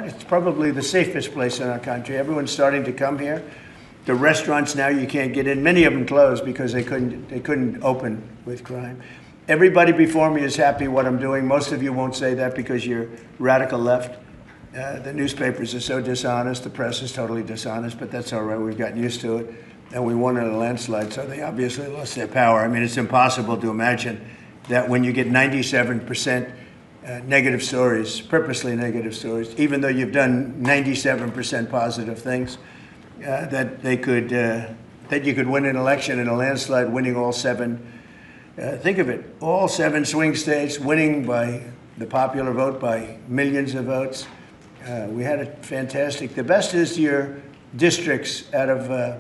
It's probably the safest place in our country. Everyone's starting to come here. The restaurants now you can't get in. Many of them closed because they couldn't open with crime. Everybody before me is happy what I'm doing. Most of you won't say that because you're radical left. The newspapers are so dishonest. The press is totally dishonest, but that's all right. We've gotten used to it. And we won in a landslide, so they obviously lost their power. I mean, it's impossible to imagine that when you get 97% negative stories, purposely negative stories, even though you've done 97% positive things, that you could win an election in a landslide, winning all 7. Think of it, all 7 swing states, winning by the popular vote by millions of votes. We had a fantastic. The best is your districts. Out of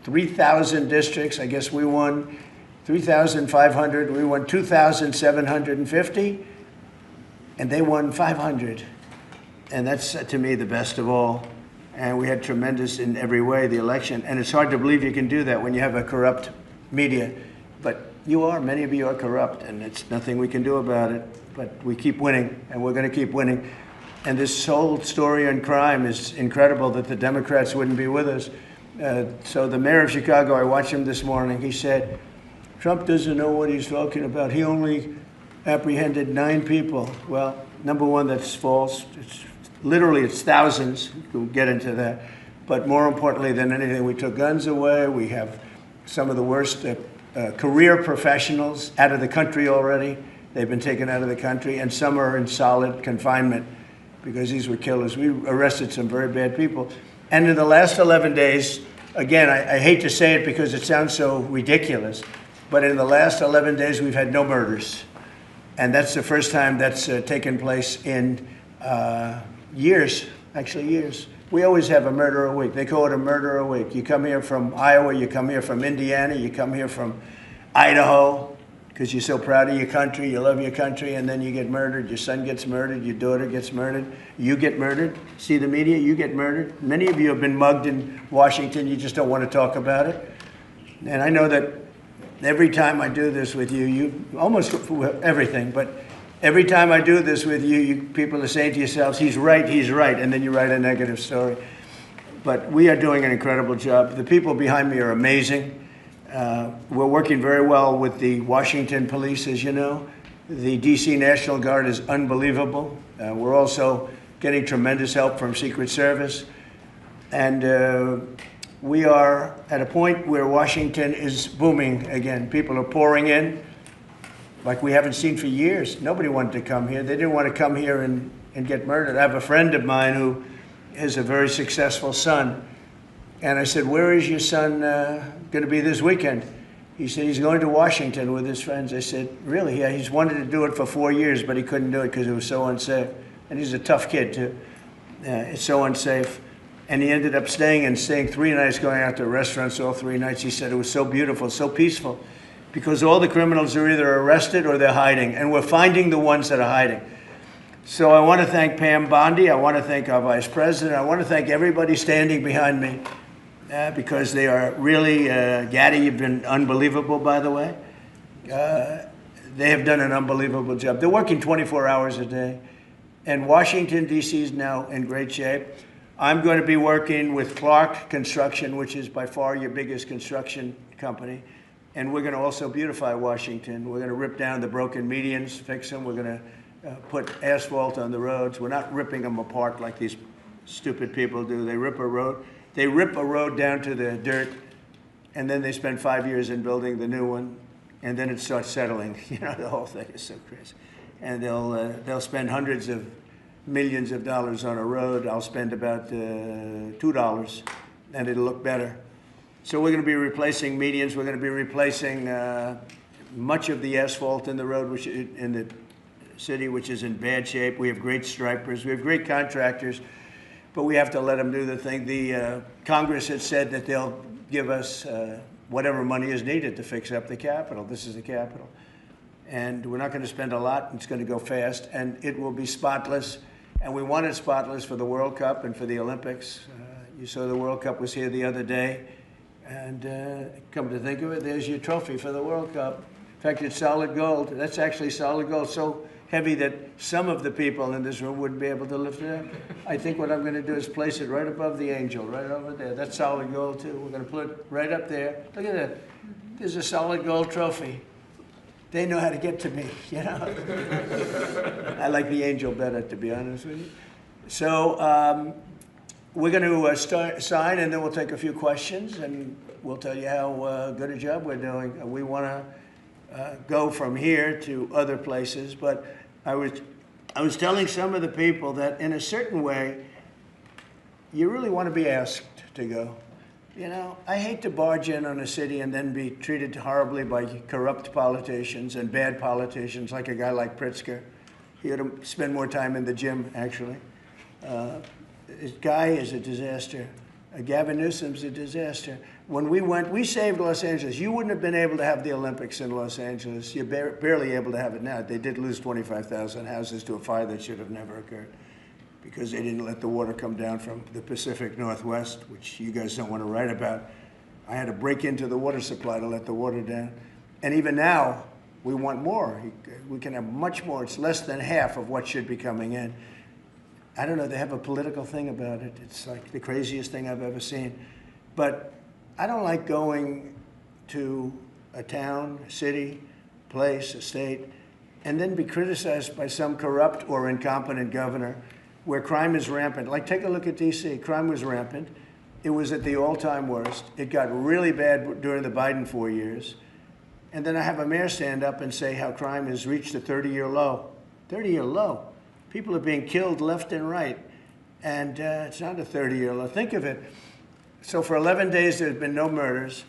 3,000 districts, I guess we won 3,500. We won 2,750, and they won 500. And that's, to me, the best of all. And we had tremendous in every way, the election. And it's hard to believe you can do that when you have a corrupt media. But many of you are corrupt, and it's nothing we can do about it. But we keep winning, and we're going to keep winning. And this whole story on crime is incredible that the Democrats wouldn't be with us. So the mayor of Chicago, I watched him this morning, he said, Trump doesn't know what he's talking about. He only apprehended 9 people. Well, number one, that's false. It's thousands. We'll get into that. But more importantly than anything, we took guns away. We have some of the worst career professionals out of the country already. They've been taken out of the country, and some are in solid confinement because these were killers. We arrested some very bad people. And in the last 11 days, again, I hate to say it because it sounds so ridiculous, but in the last 11 days, we've had no murders. And that's the first time that's taken place in years, actually years. We always have a murder a week. They call it a murder a week. You come here from Iowa, you come here from Indiana, you come here from Idaho, because you're so proud of your country, you love your country, and then you get murdered. Your son gets murdered, your daughter gets murdered, you get murdered. See the media, you get murdered. Many of you have been mugged in Washington, you just don't want to talk about it. And I know that every time I do this with you almost everything, but every time I do this with you, people are saying to yourselves, he's right, and then you write a negative story. But we are doing an incredible job. The people behind me are amazing. We're working very well with the Washington police, as you know. The D.C. National Guard is unbelievable. We're also getting tremendous help from Secret Service. And we are at a point where Washington is booming again. People are pouring in like we haven't seen for years. Nobody wanted to come here. They didn't want to come here and get murdered. I have a friend of mine who has a very successful son. And I said, where is your son going to be this weekend? He said, he's going to Washington with his friends. I said, really? Yeah, he's wanted to do it for 4 years, but he couldn't do it because it was so unsafe. And he's a tough kid, too. It's so unsafe. And he ended up staying 3 nights, going out to restaurants all 3 nights. He said it was so beautiful, so peaceful, because all the criminals are either arrested or they're hiding, and we're finding the ones that are hiding. So I want to thank Pam Bondi. I want to thank our vice president. I want to thank everybody standing behind me. Because they are really, Gaddy, you've been unbelievable, by the way. They have done an unbelievable job. They're working 24 hours a day. And Washington, D.C. is now in great shape. I'm going to be working with Clark Construction, which is by far your biggest construction company. And we're going to also beautify Washington. We're going to rip down the broken medians, fix them. We're going to put asphalt on the roads. We're not ripping them apart like these stupid people do. They rip a road. They rip a road down to the dirt, and then they spend 5 years in building the new one, and then it starts settling. You know, the whole thing is so crazy. And they'll spend hundreds of millions of dollars on a road. I'll spend about $2, and it'll look better. So we're going to be replacing medians. We're going to be replacing much of the asphalt in the road, which in the city, which is in bad shape. We have great stripers. We have great contractors. But we have to let them do the thing. The Congress has said that they'll give us whatever money is needed to fix up the Capitol. This is the Capitol. And we're not going to spend a lot. It's going to go fast. And it will be spotless. And we want it spotless for the World Cup and for the Olympics. You saw the World Cup was here the other day. And come to think of it, there's your trophy for the World Cup. In fact, it's solid gold. That's actually solid gold. So heavy that some of the people in this room wouldn't be able to lift it up. I think what I'm going to do is place it right above the angel, right over there. That's solid gold too. We're going to put it right up there. Look at that. There's a solid gold trophy. They know how to get to me, you know. I like the angel better, to be honest with you. So we're going to sign, and then we'll take a few questions, and we'll tell you how good a job we're doing. We want to go from here to other places, but I was telling some of the people that in a certain way, you really want to be asked to go. You know, I hate to barge in on a city and then be treated horribly by corrupt politicians and bad politicians, like a guy like Pritzker. He ought to spend more time in the gym, actually. This guy is a disaster. Gavin Newsom's a disaster. When we went, we saved Los Angeles. You wouldn't have been able to have the Olympics in Los Angeles. You're barely able to have it now. They did lose 25,000 houses to a fire that should have never occurred, because they didn't let the water come down from the Pacific Northwest, which you guys don't want to write about. I had to break into the water supply to let the water down. And even now, we want more. We can have much more. It's less than half of what should be coming in. I don't know, they have a political thing about it. It's like the craziest thing I've ever seen. But I don't like going to a town, a city, place, a state, and then be criticized by some corrupt or incompetent governor where crime is rampant. Like, take a look at D.C. Crime was rampant. It was at the all-time worst. It got really bad during the Biden 4 years. And then I have a mayor stand up and say how crime has reached a 30-year low. 30-year low. People are being killed left and right. And it's not a 30-year low. Think of it. So for 11 days, there's been no murders.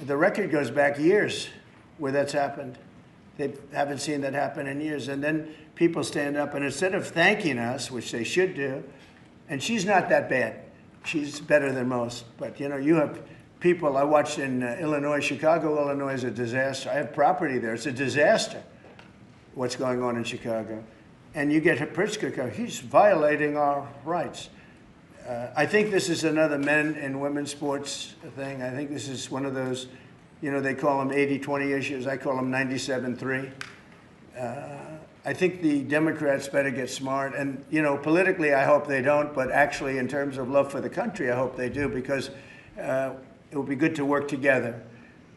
The record goes back years where that's happened. They haven't seen that happen in years. And then people stand up, and instead of thanking us, which they should do, and she's not that bad. She's better than most. But, you know, you have people, I watched in Illinois, Chicago, Illinois is a disaster. I have property there. It's a disaster what's going on in Chicago. And you get Pritzker, he's violating our rights. I think this is another men and women's sports thing. I think this is one of those, you know, they call them 80-20 issues. I call them 97-3. I think the Democrats better get smart. And, you know, politically, I hope they don't. But actually, in terms of love for the country, I hope they do, because it would be good to work together.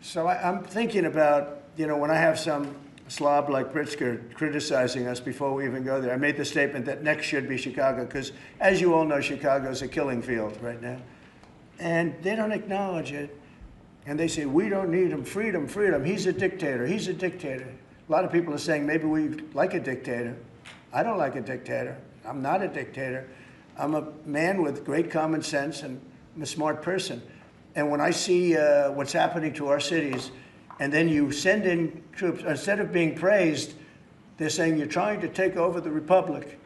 So I'm thinking about, you know, when I have some slob like Pritzker criticizing us before we even go there, I made the statement that next should be Chicago, because, as you all know, Chicago is a killing field right now. And they don't acknowledge it. And they say, we don't need him, freedom, freedom. He's a dictator, he's a dictator. A lot of people are saying maybe we like a dictator. I don't like a dictator. I'm not a dictator. I'm a man with great common sense, and I'm a smart person. And when I see what's happening to our cities, and then you send in troops, instead of being praised, they're saying you're trying to take over the republic.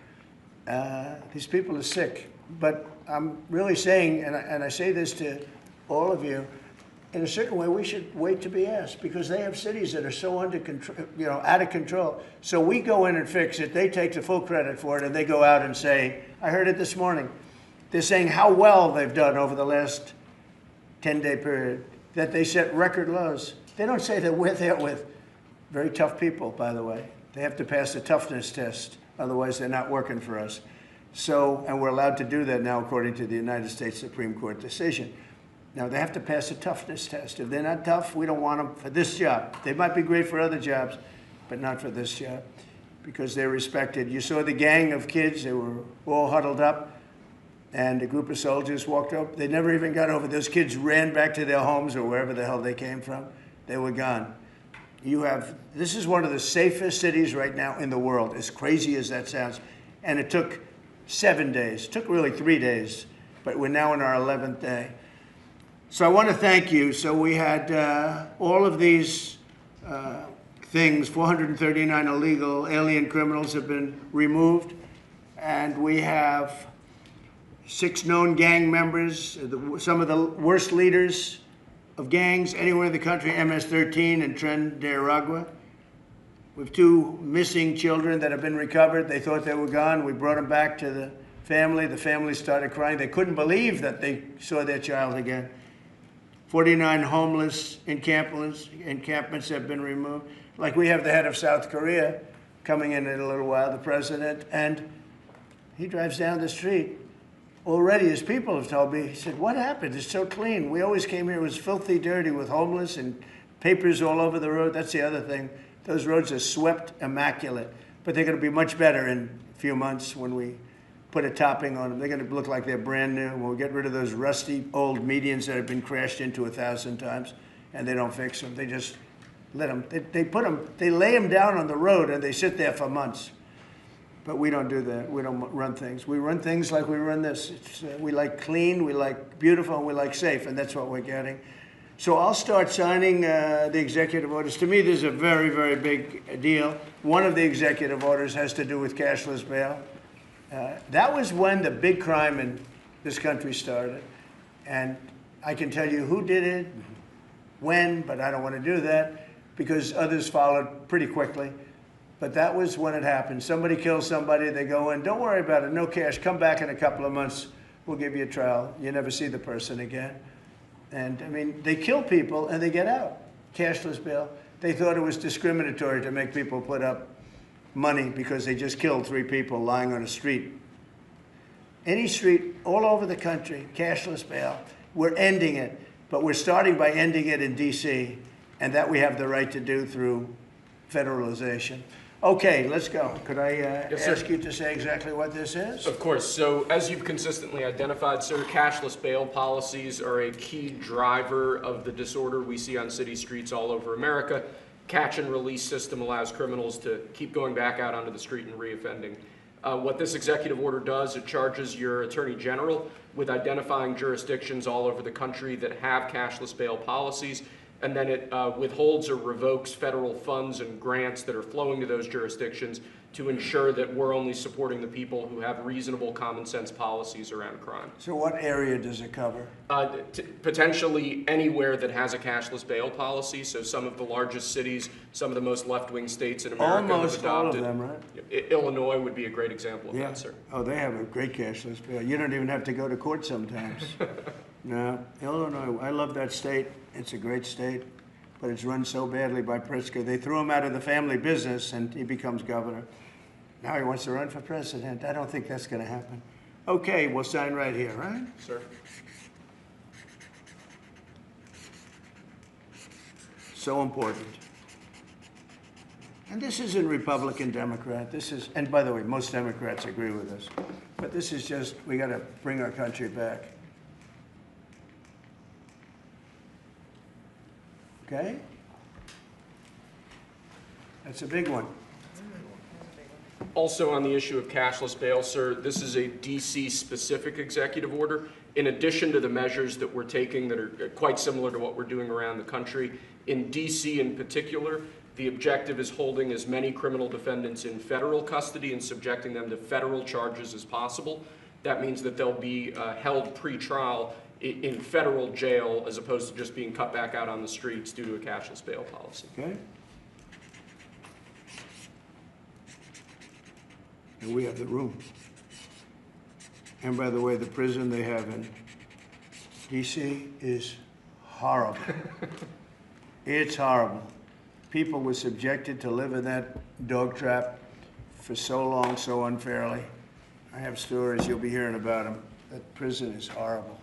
These people are sick. But I'm really saying, and I say this to all of you, in a certain way, we should wait to be asked, because they have cities that are so under control, you know, out of control. So we go in and fix it. They take the full credit for it, and they go out and say, I heard it this morning. They're saying how well they've done over the last 10-day period, that they set record lows. They don't say that we're there with very tough people, by the way. They have to pass the toughness test. Otherwise, they're not working for us. So, and we're allowed to do that now, according to the United States Supreme Court decision. Now, they have to pass a toughness test. If they're not tough, we don't want them for this job. They might be great for other jobs, but not for this job, because they're respected. You saw the gang of kids. They were all huddled up, and a group of soldiers walked up. They never even got over. Those kids ran back to their homes or wherever the hell they came from. They were gone. This is one of the safest cities right now in the world, as crazy as that sounds. And it took 7 days. It took really 3 days, but we're now in our 11th day. So I want to thank you. So we had all of these things, 439 illegal alien criminals have been removed, and we have 6 known gang members, some of the worst leaders of gangs anywhere in the country, MS-13 and Tren de Aragua. We have 2 missing children that have been recovered. They thought they were gone. We brought them back to the family. The family started crying. They couldn't believe that they saw their child again. 49 homeless encampments have been removed. Like, we have the head of South Korea coming in a little while, the president, and he drives down the street. Already, his people have told me, he said, what happened? It's so clean. We always came here, it was filthy dirty with homeless and papers all over the road. That's the other thing. Those roads are swept immaculate, but they're going to be much better in a few months when we put a topping on them. They're going to look like they're brand new. We'll get rid of those rusty old medians that have been crashed into 1,000 times, and they don't fix them. They just let them, they lay them down on the road and they sit there for months. But we don't do that. We don't run things. We run things like we run this. We like clean, we like beautiful, and we like safe, and that's what we're getting. So I'll start signing the executive orders. To me, this is a very, very big deal. One of the executive orders has to do with cashless bail. That was when the big crime in this country started. And I can tell you who did it, when, but I don't want to do that because others followed pretty quickly. But that was when it happened. Somebody kills somebody, they go in, don't worry about it, no cash, come back in a couple of months, we'll give you a trial. You never see the person again. And I mean, they kill people and they get out. Cashless bail. They thought it was discriminatory to make people put up money because they just killed 3 people lying on a street. Any street all over the country, cashless bail. We're ending it, but we're starting by ending it in DC, and that we have the right to do through federalization. Okay, let's go. Could I ask you to say exactly what this is? Of course. So as you've consistently identified, sir, cashless bail policies are a key driver of the disorder we see on city streets all over America. Catch and release system allows criminals to keep going back out onto the street and reoffending. What this executive order does, it charges your attorney general with identifying jurisdictions all over the country that have cashless bail policies, and then it withholds or revokes federal funds and grants that are flowing to those jurisdictions to ensure that we're only supporting the people who have reasonable common sense policies around crime. So what area does it cover? Potentially anywhere that has a cashless bail policy. So some of the largest cities, some of the most left-wing states in America Almost have adopted. all of them, right? Illinois would be a great example of that, sir. Oh, they have a great cashless bail. You don't even have to go to court sometimes. No, Illinois, I love that state. It's a great state, but it's run so badly by Pritzker. They threw him out of the family business and he becomes governor. Now he wants to run for president. I don't think that's going to happen. Okay, we'll sign right here, right? Sir. So important. And this isn't Republican, Democrat. This is, and by the way, most Democrats agree with us. But this is just, we got to bring our country back. Okay? That's a big one. Also on the issue of cashless bail, sir, this is a DC-specific executive order. In addition to the measures that we're taking that are quite similar to what we're doing around the country, in DC in particular, the objective is holding as many criminal defendants in federal custody and subjecting them to federal charges as possible. That means that they'll be held pre-trial in federal jail as opposed to just being cut back out on the streets due to a cashless bail policy. Okay? And we have the room. And by the way, the prison they have in DC is horrible. It's horrible. People were subjected to live in that dog trap for so long, so unfairly. I have stories, you'll be hearing about them. That prison is horrible.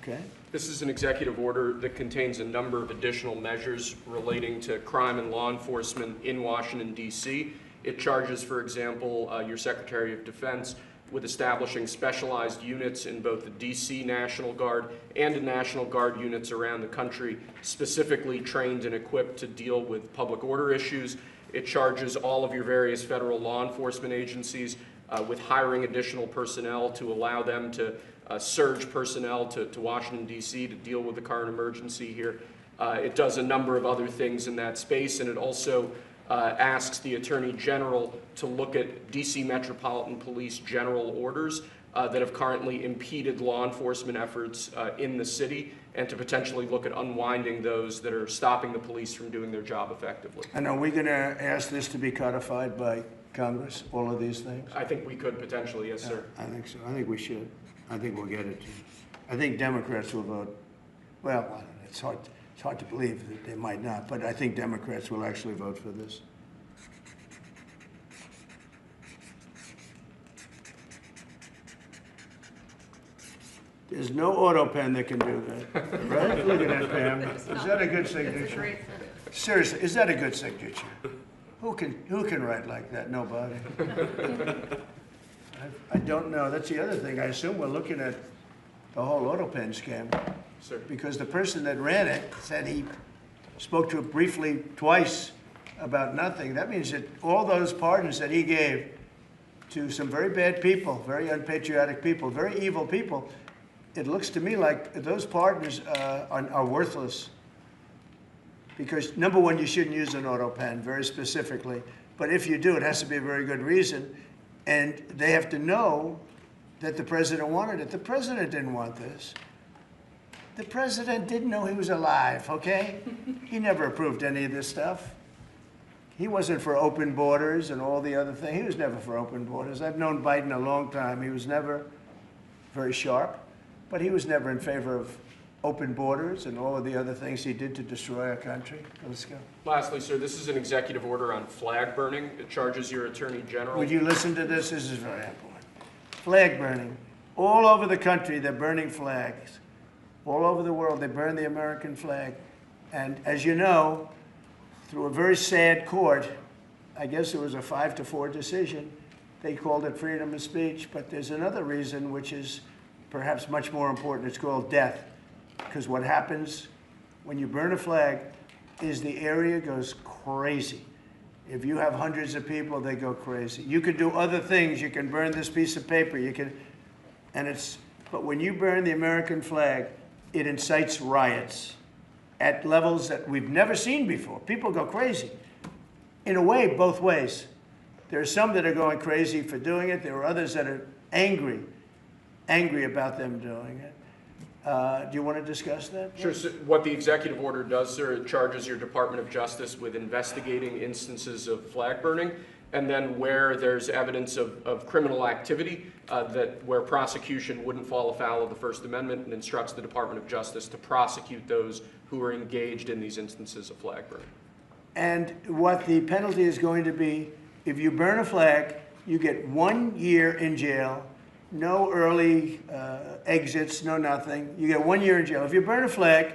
Okay? This is an executive order that contains a number of additional measures relating to crime and law enforcement in Washington, D.C. It charges, for example, your Secretary of Defense with establishing specialized units in both the D.C. National Guard and the National Guard units around the country, specifically trained and equipped to deal with public order issues. It charges all of your various federal law enforcement agencies with hiring additional personnel to allow them to surge personnel to Washington, D.C. to deal with the current emergency here. It does a number of other things in that space, and it also asks the Attorney General to look at D.C. Metropolitan Police general orders that have currently impeded law enforcement efforts in the city, and to potentially look at unwinding those that are stopping the police from doing their job effectively. And are we going to ask this to be codified by Congress, all of these things? I think we could potentially, yes, sir. I think so. I think we should. I think we'll get it. I think Democrats will vote. Well, I don't know. It's hard to believe that they might not, but I think Democrats will actually vote for this. There's no auto pen that can do that, right? Look at that, Pam. Is that a good It's a signature? great, Seriously, is that a good signature? Who can write like that? Nobody. I don't know. That's the other thing. I assume we're looking at the whole auto pen scam. Sir. Because the person that ran it said he spoke to it briefly twice about nothing. That means that all those pardons that he gave to some very bad people, very unpatriotic people, very evil people, it looks to me like those pardons are worthless. Because number one, you shouldn't use an auto pen very specifically. But if you do, it has to be a very good reason. And they have to know that the president wanted it. The president didn't want this. The president didn't know he was alive, okay? He never approved any of this stuff. He wasn't for open borders and all the other things. He was never for open borders. I've known Biden a long time. He was never very sharp, but he was never in favor of open borders and all of the other things he did to destroy our country. Let's go. Lastly, sir, this is an executive order on flag burning. It charges your attorney general. Would you listen to this? This is very important. Flag burning. All over the country, they're burning flags. All over the world, they burn the American flag. And as you know, through a very sad court, I guess it was a 5-4 decision, they called it freedom of speech. But there's another reason which is perhaps much more important. It's called death. Because what happens when you burn a flag is the area goes crazy. If you have hundreds of people, they go crazy. You can do other things. You can burn this piece of paper. You can, but when you burn the American flag, it incites riots at levels that we've never seen before. People go crazy. In a way, both ways. There are some that are going crazy for doing it. There are others that are angry about them doing it. Do you want to discuss that? Sure. So what the executive order does, sir, it charges your Department of Justice with investigating instances of flag burning, and then where there's evidence of criminal activity, where prosecution wouldn't fall afoul of the First Amendment, and instructs the Department of Justice to prosecute those who are engaged in these instances of flag burning. And what the penalty is going to be, if you burn a flag, you get 1 year in jail. No early exits, no nothing. You get 1 year in jail. If you burn a flag,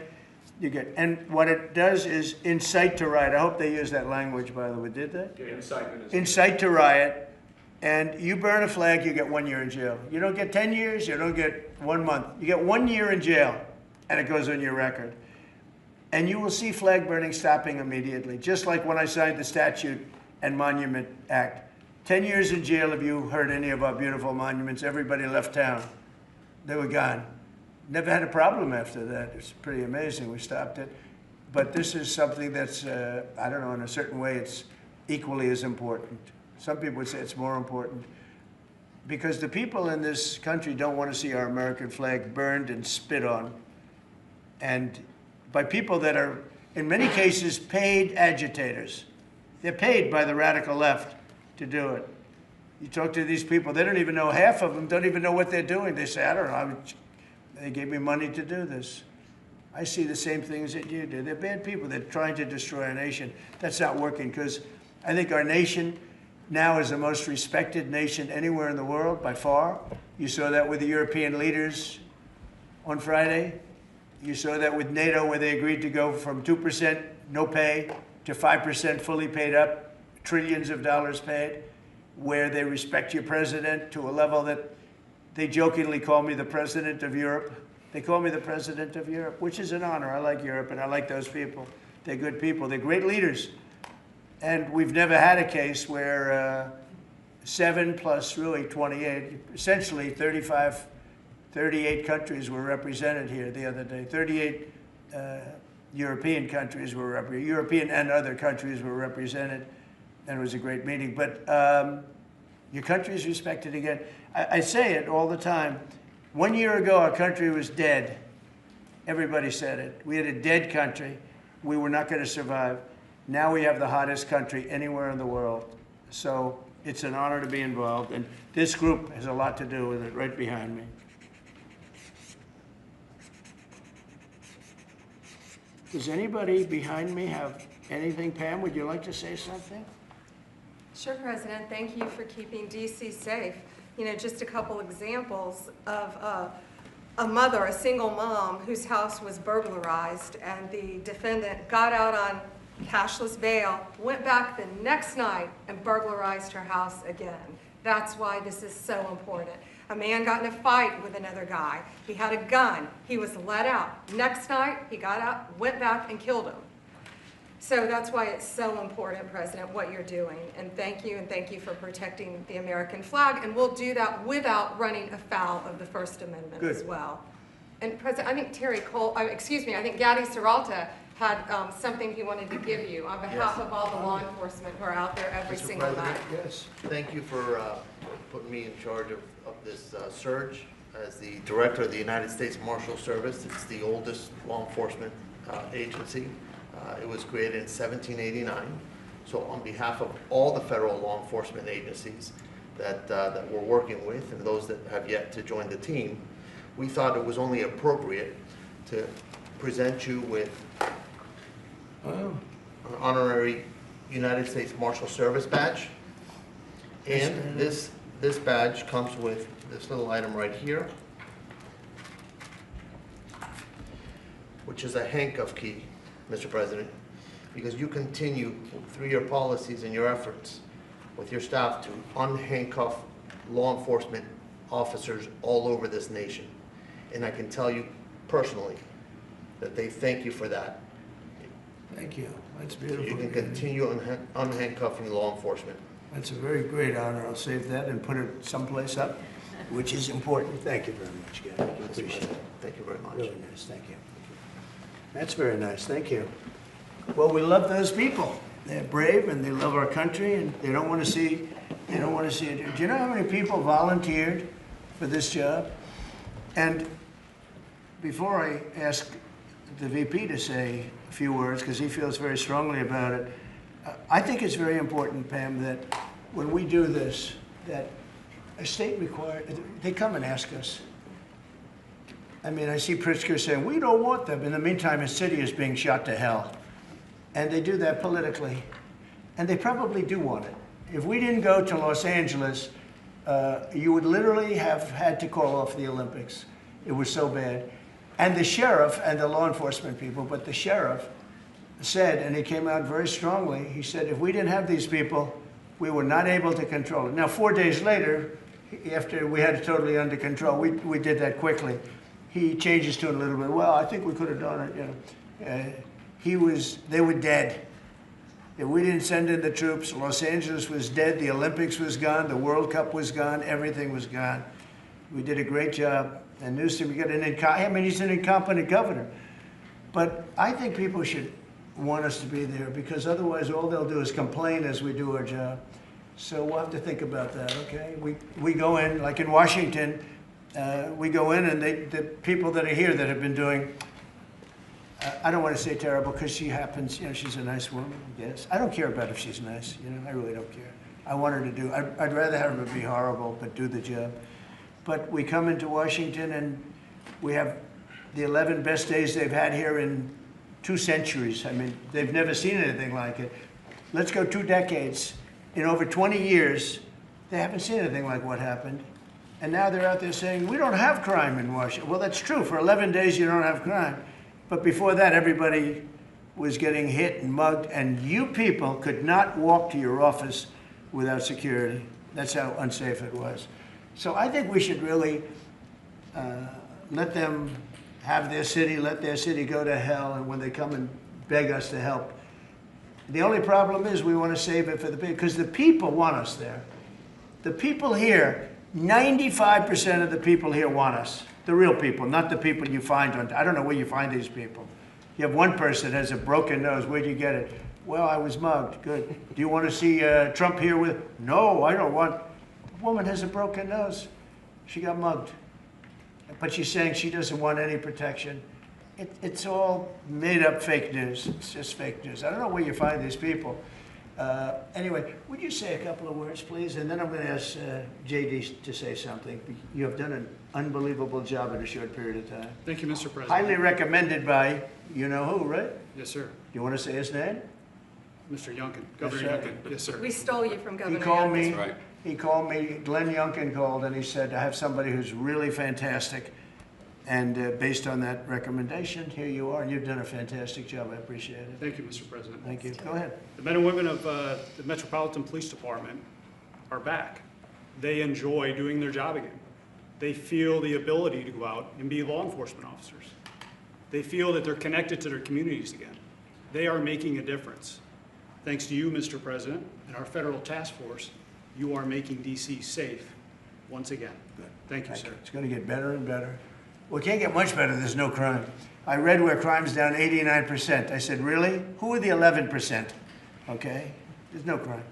you get, and what it does is incite to riot. I hope they use that language, by the way. Did they? Yeah, incitement is incite to riot. And you burn a flag, you get 1 year in jail. You don't get 10 years, you don't get 1 month. You get 1 year in jail, and it goes on your record. And you will see flag burning stopping immediately, just like when I signed the Statute and Monument Act. 10 years in jail if you hurt any of our beautiful monuments. Everybody left town. They were gone. Never had a problem after that. It's pretty amazing. We stopped it. But this is something that's, I don't know, in a certain way, it's equally as important. Some people would say it's more important. Because the people in this country don't want to see our American flag burned and spit on. And by people that are, in many cases, paid agitators. They're paid by the radical left to do it. You talk to these people, they don't even know, half of them don't even know what they're doing. They say, I don't know, they gave me money to do this. I see the same things that you do. They're bad people. They're trying to destroy our nation. That's not working, because I think our nation now is the most respected nation anywhere in the world, by far. You saw that with the European leaders on Friday. You saw that with NATO, where they agreed to go from 2% no pay to 5% fully paid up, trillions of dollars paid, where they respect your president to a level that they jokingly call me the president of Europe. They call me the president of Europe, which is an honor. I like Europe, and I like those people. They're good people. They're great leaders. And we've never had a case where 7 plus really 28, essentially 38 countries were represented here the other day. 38 European countries were represented. European and other countries were represented. And it was a great meeting. But your country is respected again. I say it all the time. 1 year ago, our country was dead. Everybody said it. We had a dead country. We were not going to survive. Now we have the hottest country anywhere in the world. So it's an honor to be involved. And this group has a lot to do with it, right behind me. Does anybody behind me have anything? Pam, would you like to say something? Sure, President. Thank you for keeping D.C. safe. You know, just a couple examples of a mother, a single mom, whose house was burglarized, and the defendant got out on cashless bail, went back the next night and burglarized her house again. That's why this is so important. A man got in a fight with another guy. He had a gun. He was let out. Next night, he got out, went back and killed him. So that's why it's so important, President, what you're doing. And thank you for protecting the American flag. And we'll do that without running afoul of the First Amendment Good. as well. And President, I think I think Gaddy Serralta had something he wanted to give you on behalf of all the law enforcement who are out there every Mr. single President, night. Yes. Thank you for putting me in charge of this surge. As the Director of the United States Marshal Service, it's the oldest law enforcement agency. It was created in 1789. So on behalf of all the federal law enforcement agencies that we're working with and those that have yet to join the team, we thought it was only appropriate to present you with an honorary United States Marshal Service badge. And this badge comes with this little item right here, which is a handcuff key, Mr. President, because you continue through your policies and your efforts with your staff to unhandcuff law enforcement officers all over this nation. And I can tell you personally that they thank you for that. Thank you. That's So beautiful. you can continue unhandcuffing law enforcement. That's a very great honor. I'll save that and put it someplace up, which is important. Thank you very much, Gary. I appreciate it. Thank you very much. Really nice, thank you. That's very nice, thank you. Well, we love those people. They're brave and they love our country and they don't want to see it. Do you know how many people volunteered for this job? And before I ask the VP to say a few words, because he feels very strongly about it, I think it's very important, Pam, that when we do this, that a state required, they come and ask us. I mean, I see Pritzker saying, we don't want them. In the meantime, his city is being shot to hell. And they do that politically. And they probably do want it. If we didn't go to Los Angeles, you would literally have had to call off the Olympics. It was so bad. And the sheriff and the law enforcement people, but the sheriff said, and he came out very strongly, he said, if we didn't have these people, we were not able to control it. Now, 4 days later, after we had it totally under control, we did that quickly. He changed his tune a little bit. Well, I think we could have done it, you know. They were dead. If we didn't send in the troops, Los Angeles was dead, the Olympics was gone, the World Cup was gone, everything was gone. We did a great job. And Newsom, he's an incompetent governor. But I think people should want us to be there because otherwise all they'll do is complain as we do our job. So we'll have to think about that, okay? We go in, like in Washington, we go in and the people that are here that have been doing, I don't want to say terrible because she happens, you know, she's a nice woman, I guess. I don't care about if she's nice, you know, I really don't care. I want her to do, I'd rather have her be horrible but do the job. But we come into Washington and we have the 11 best days they've had here in 2 centuries. I mean, they've never seen anything like it. Let's go 2 decades. In over 20 years, they haven't seen anything like what happened. And now they're out there saying, we don't have crime in Washington. Well, that's true. For 11 days, you don't have crime. But before that, everybody was getting hit and mugged, and you people could not walk to your office without security. That's how unsafe it was. So I think we should really let them have their city, let their city go to hell, and when they come and beg us to help. The only problem is we want to save it for the people, because the people want us there. The people here, 95% of the people here want us. The real people, not the people you find on, I don't know where you find these people. You have one person that has a broken nose, where'd you get it? Well, I was mugged, good. Do you want to see Trump here with, no, I don't want. The woman has a broken nose. She got mugged. But she's saying she doesn't want any protection. It's all made up fake news. It's just fake news. I don't know where you find these people. Anyway, would you say a couple of words, please? And then I'm going to ask JD to say something. You have done an unbelievable job in a short period of time. Thank you, Mr. President. Highly recommended by you-know-who, right? Yes, sir. You want to say his name? Mr. Youngkin, Governor right. Youngkin. Yes, sir. We stole you from Governor He called Youngkin. me. Right. He called me. Glenn Youngkin called, and he said, I have somebody who's really fantastic. And based on that recommendation, here you are. You've done a fantastic job. I appreciate it. Thank you, Mr. President. Thank you. Go ahead. The men and women of the Metropolitan Police Department are back. They enjoy doing their job again. They feel the ability to go out and be law enforcement officers. They feel that they're connected to their communities again. They are making a difference. Thanks to you, Mr. President, and our federal task force, you are making DC safe once again. Thank you, sir. It's going to get better and better. Well, it can't get much better. There's no crime. I read where crime's down 89%. I said, really? Who are the 11%? Okay? There's no crime.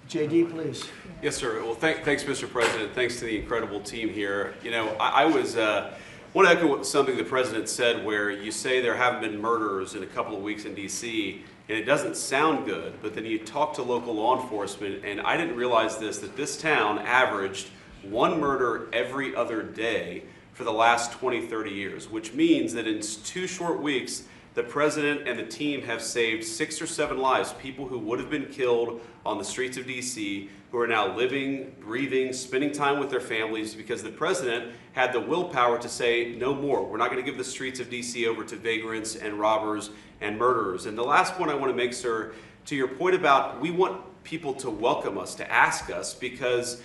JD, please. Yes, sir. Well, thanks, Mr. President. Thanks to the incredible team here. You know, I want to echo something the President said, where you say there haven't been murders in a couple of weeks in D.C., and it doesn't sound good, but then you talk to local law enforcement, and I didn't realize this, that this town averaged one murder every other day for the last 20, 30 years, which means that in 2 short weeks, the President and the team have saved 6 or 7 lives, people who would have been killed on the streets of D.C., who are now living, breathing, spending time with their families, because the President had the willpower to say, no more. We're not going to give the streets of D.C. over to vagrants and robbers and murderers. And the last point I want to make, sir, to your point about we want people to welcome us, to ask us, because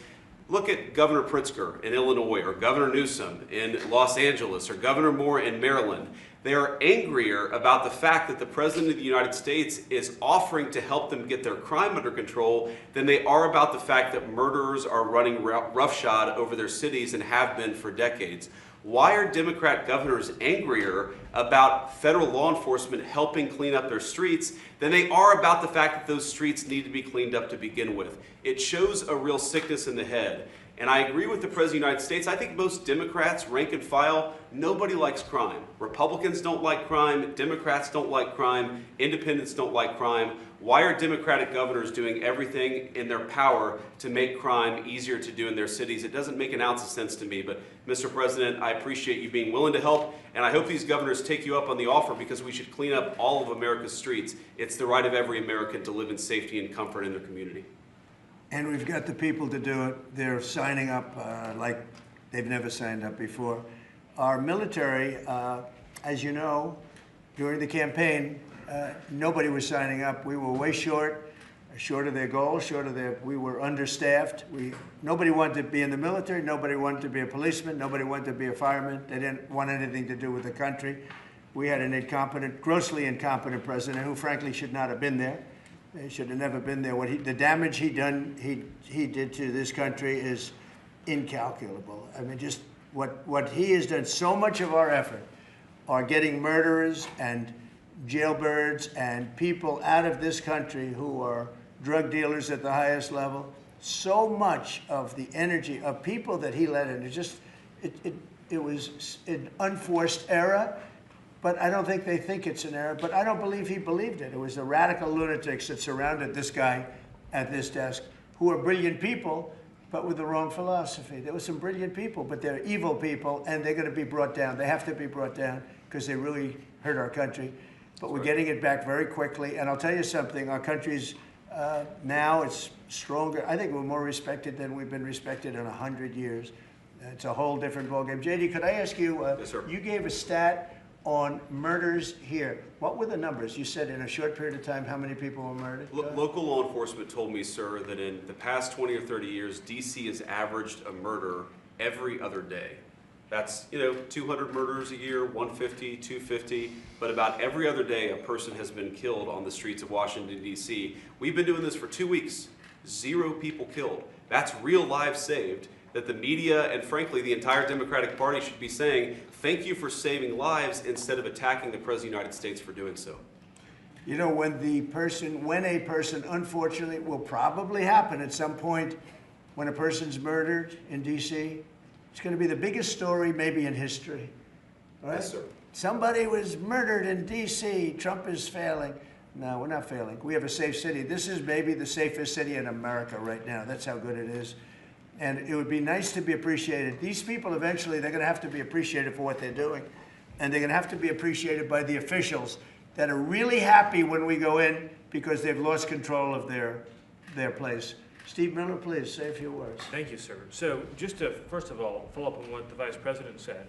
look at Governor Pritzker in Illinois, or Governor Newsom in Los Angeles, or Governor Moore in Maryland. They are angrier about the fact that the President of the United States is offering to help them get their crime under control than they are about the fact that murderers are running roughshod over their cities and have been for decades. Why are Democrat governors angrier about federal law enforcement helping clean up their streets than they are about the fact that those streets need to be cleaned up to begin with? It shows a real sickness in the head. And I agree with the President of the United States. I think most Democrats, rank and file, nobody likes crime. Republicans don't like crime. Democrats don't like crime. Independents don't like crime. Why are Democratic governors doing everything in their power to make crime easier to do in their cities? It doesn't make an ounce of sense to me. But, Mr. President, I appreciate you being willing to help. And I hope these governors take you up on the offer, because we should clean up all of America's streets. It's the right of every American to live in safety and comfort in their community. And we've got the people to do it. They're signing up like they've never signed up before. Our military, as you know, during the campaign, nobody was signing up. We were way short of their goal, we were understaffed. Nobody wanted to be in the military. Nobody wanted to be a policeman. Nobody wanted to be a fireman. They didn't want anything to do with the country. We had an incompetent, grossly incompetent president who, frankly, should not have been there. He should have never been there. The damage he did to this country is incalculable. I mean, just what he has done. So much of our effort are getting murderers and jailbirds and people out of this country who are drug dealers at the highest level. So much of the energy of people that he led in, it was an unforced error. But I don't think they think it's an error. But I don't believe he believed it. It was the radical lunatics that surrounded this guy at this desk, who are brilliant people, but with the wrong philosophy. There were some brilliant people, but they're evil people, and they're going to be brought down. They have to be brought down because they really hurt our country. But we're getting it back very quickly. And I'll tell you something, our country's now it's stronger. I think we're more respected than we've been respected in 100 years. It's a whole different ballgame. JD, could I ask you, Yes, sir. You gave a stat on murders here. What were the numbers? You said in a short period of time, how many people were murdered? Local law enforcement told me, sir, that in the past 20 or 30 years, D.C. has averaged a murder every other day. That's, 200 murders a year, 150, 250, but about every other day a person has been killed on the streets of Washington, D.C. We've been doing this for 2 weeks. 0 people killed. That's real lives saved that the media and, frankly, the entire Democratic Party should be saying, thank you for saving lives, instead of attacking the President of the United States for doing so. You know, when a person, unfortunately, will probably happen at some point, when a person's murdered in D.C., it's going to be the biggest story maybe in history. Right? Yes, sir. Somebody was murdered in D.C. Trump is failing. No, we're not failing. We have a safe city. This is maybe the safest city in America right now. That's how good it is. And it would be nice to be appreciated. These people, eventually, they're going to have to be appreciated for what they're doing. And they're going to have to be appreciated by the officials that are really happy when we go in because they've lost control of their place. Steve Miller, please, say a few words. Thank you, sir. So just to, first of all, follow up on what the Vice President said,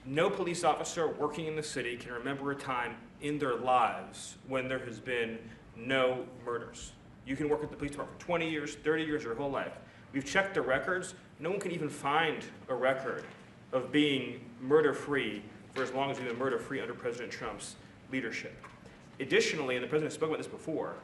no police officer working in the city can remember a time in their lives when there has been no murders. You can work at the police department for 20 years, 30 years, your whole life. We've checked the records. No one can even find a record of being murder-free for as long as we've been murder-free under President Trump's leadership. Additionally, and the President spoke about this before,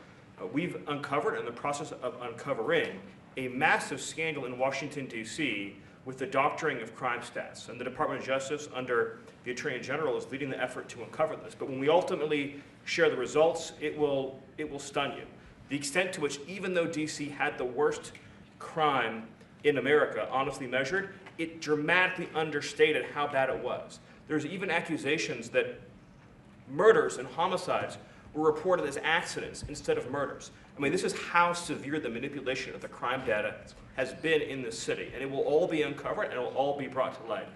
we've uncovered, in the process of uncovering, a massive scandal in Washington, D.C. with the doctoring of crime stats. And the Department of Justice, under the Attorney General, is leading the effort to uncover this. But when we ultimately share the results, it will stun you. The extent to which, even though D.C. had the worst crime in America, honestly measured, it dramatically understated how bad it was. There's even accusations that murders and homicides were reported as accidents instead of murders. I mean, this is how severe the manipulation of the crime data has been in this city, and it will all be uncovered and it will all be brought to light.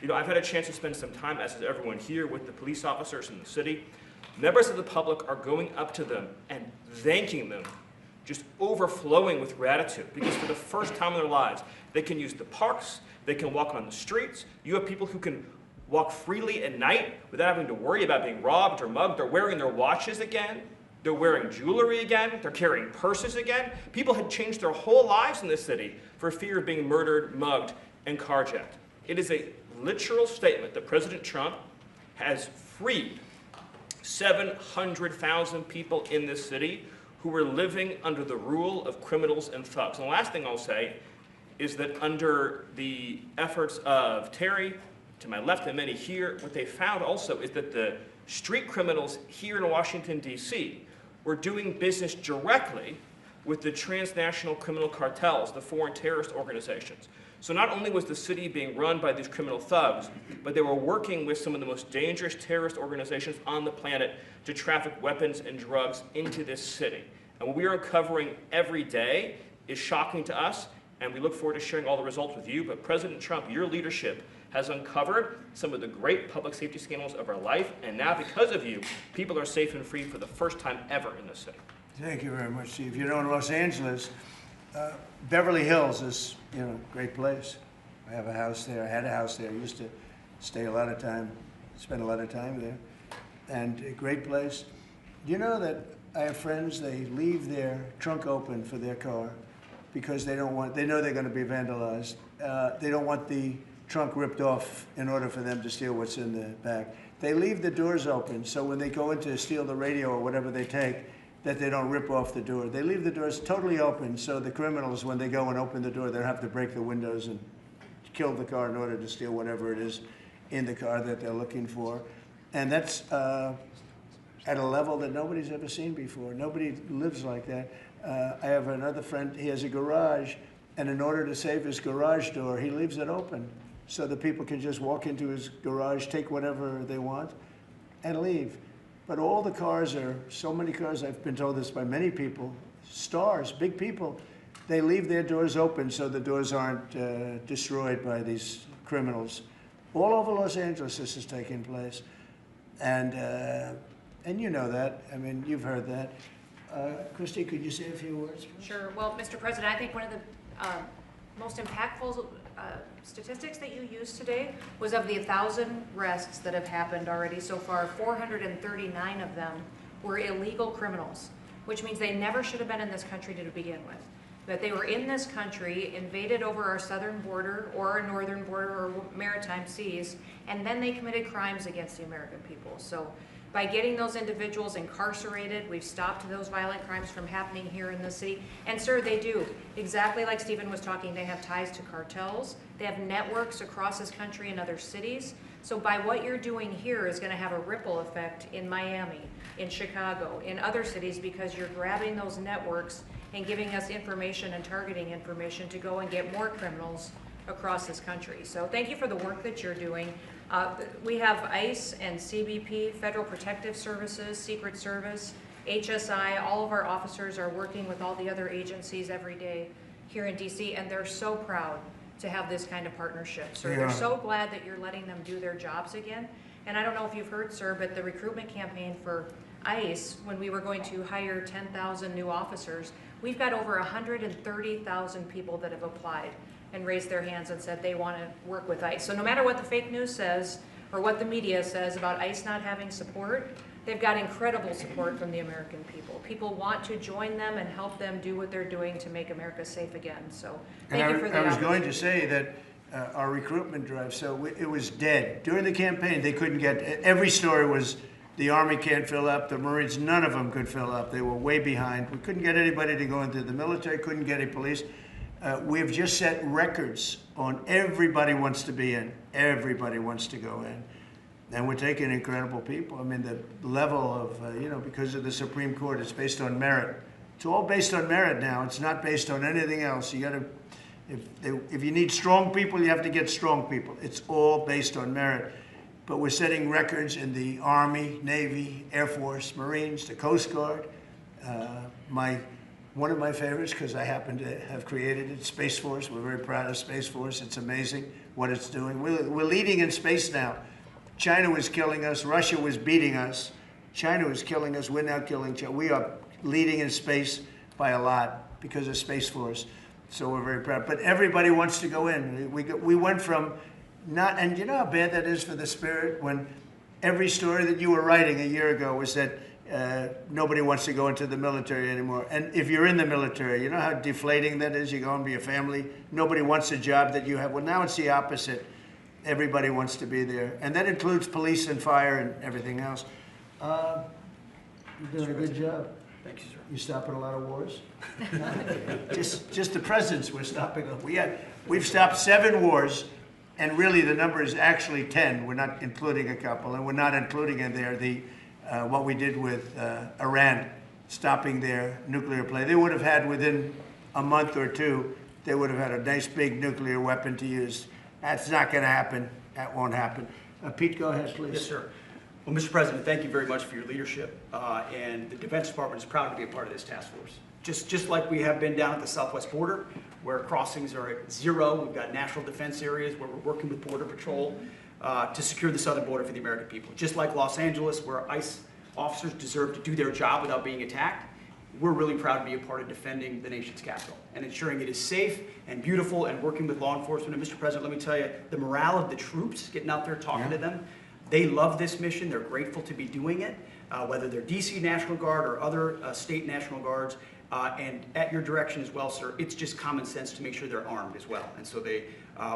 You know, I've had a chance to spend some time, as has everyone here, with the police officers in the city. Members of the public are going up to them and thanking them, just overflowing with gratitude, because for the first time in their lives, they can use the parks, they can walk on the streets. You have people who can walk freely at night without having to worry about being robbed or mugged. They're wearing their watches again. They're wearing jewelry again. They're carrying purses again. People had changed their whole lives in this city for fear of being murdered, mugged, and carjacked. It is a literal statement that President Trump has freed 700,000 people in this city who were living under the rule of criminals and thugs. And the last thing I'll say is that under the efforts of Terry, to my left and many here, what they found also is that the street criminals here in Washington, D.C. were doing business directly with the transnational criminal cartels, the foreign terrorist organizations. So not only was the city being run by these criminal thugs, but they were working with some of the most dangerous terrorist organizations on the planet to traffic weapons and drugs into this city. And what we are uncovering every day is shocking to us, and we look forward to sharing all the results with you. But President Trump, your leadership has uncovered some of the great public safety scandals of our life, and now because of you, people are safe and free for the first time ever in this city. Thank you very much, Steve. You know, in Los Angeles, Beverly Hills is, you know, a great place. I have a house there. I had a house there. I used to stay a lot of time, spend a lot of time there, and a great place. Do you know that I have friends, they leave their trunk open for their car because they don't want, they know they're going to be vandalized. They don't want the trunk ripped off in order for them to steal what's in the back. They leave the doors open so when they go in to steal the radio or whatever they take, that they don't rip off the door. They leave the doors totally open so the criminals, when they go and open the door, they'll have to break the windows and kill the car in order to steal whatever it is in the car that they're looking for. And that's at a level that nobody's ever seen before. Nobody lives like that. I have another friend, he has a garage, and in order to save his garage door, he leaves it open so that people can just walk into his garage, take whatever they want, and leave. But all the cars are, so many cars, I've been told this by many people, stars, big people, they leave their doors open so the doors aren't destroyed by these criminals. All over Los Angeles this is taking place. And you know that, I mean, you've heard that. Christy, could you say a few words? Sure. Well, Mr. President, I think one of the most impactful statistics that you used today was of the 1,000 arrests that have happened already so far, 439 of them were illegal criminals, which means they never should have been in this country to begin with. That they were in this country, invaded over our southern border or our northern border or maritime seas, and then they committed crimes against the American people. So by getting those individuals incarcerated, we've stopped those violent crimes from happening here in the city. And sir, they do. Exactly like Stephen was talking, they have ties to cartels. They have networks across this country and other cities. So by what you're doing here is going to have a ripple effect in Miami, in Chicago, in other cities, because you're grabbing those networks and giving us information and targeting information to go and get more criminals across this country. So thank you for the work that you're doing. We have ICE and CBP, Federal Protective Services, Secret Service, HSI, all of our officers are working with all the other agencies every day here in DC, and they're so proud to have this kind of partnership. So they're so glad that you're letting them do their jobs again. And I don't know if you've heard, sir, but the recruitment campaign for ICE, when we were going to hire 10,000 new officers, We've got over 130,000 people that have applied and raised their hands and said they want to work with ICE. So no matter what the fake news says or what the media says about ICE not having support, they've got incredible support from the American people. People want to join them and help them do what they're doing to make America safe again. So thank you for the I was going opportunity. to say that our recruitment drive, so it was dead. During the campaign, they couldn't get, every story was the Army can't fill up, the Marines, none of them could fill up. They were way behind. We couldn't get anybody to go into the military, couldn't get any police. We've just set records on everybody wants to be in, everybody wants to go in. And we're taking incredible people. I mean, the level of, you know, because of the Supreme Court, it's based on merit. It's all based on merit now. It's not based on anything else. You got to, if you need strong people, you have to get strong people. It's all based on merit. But we're setting records in the Army, Navy, Air Force, Marines, the Coast Guard. One of my favorites, because I happen to have created it, Space Force. We're very proud of Space Force. It's amazing what it's doing. We're leading in space now. China was killing us. Russia was beating us. China was killing us. We're now killing China. We are leading in space by a lot because of Space Force. So we're very proud. But everybody wants to go in. We went from not, and you know how bad that is for the spirit when every story that you were writing a year ago was that nobody wants to go into the military anymore. And if you're in the military, you know how deflating that is? You go and be a family. Nobody wants a job that you have. Well, now it's the opposite. Everybody wants to be there. And that includes police and fire and everything else. You're doing a good job. Thank you, sir. You stopping a lot of wars? just the presidents we're stopping them. We've stopped 7 wars, and really the number is actually 10. We're not including a couple, and we're not including in there what we did with Iran, stopping their nuclear play. They would have had within a month or two, they would have had a nice big nuclear weapon to use. That's not going to happen. That won't happen. Pete, go ahead, please. Yes, sir. Well, Mr. President, thank you very much for your leadership. And the Defense Department is proud to be a part of this task force. Just like we have been down at the southwest border, where crossings are at 0. We've got national defense areas where we're working with Border Patrol to secure the southern border for the American people. Just like Los Angeles, where ICE officers deserve to do their job without being attacked, we're really proud to be a part of defending the nation's capital and ensuring it is safe and beautiful and working with law enforcement. And Mr. President, let me tell you, the morale of the troops, getting out there talking to them, they love this mission. They're grateful to be doing it, whether they're DC National Guard or other state National Guards. And at your direction as well, sir, it's just common sense to make sure they're armed as well. And so we're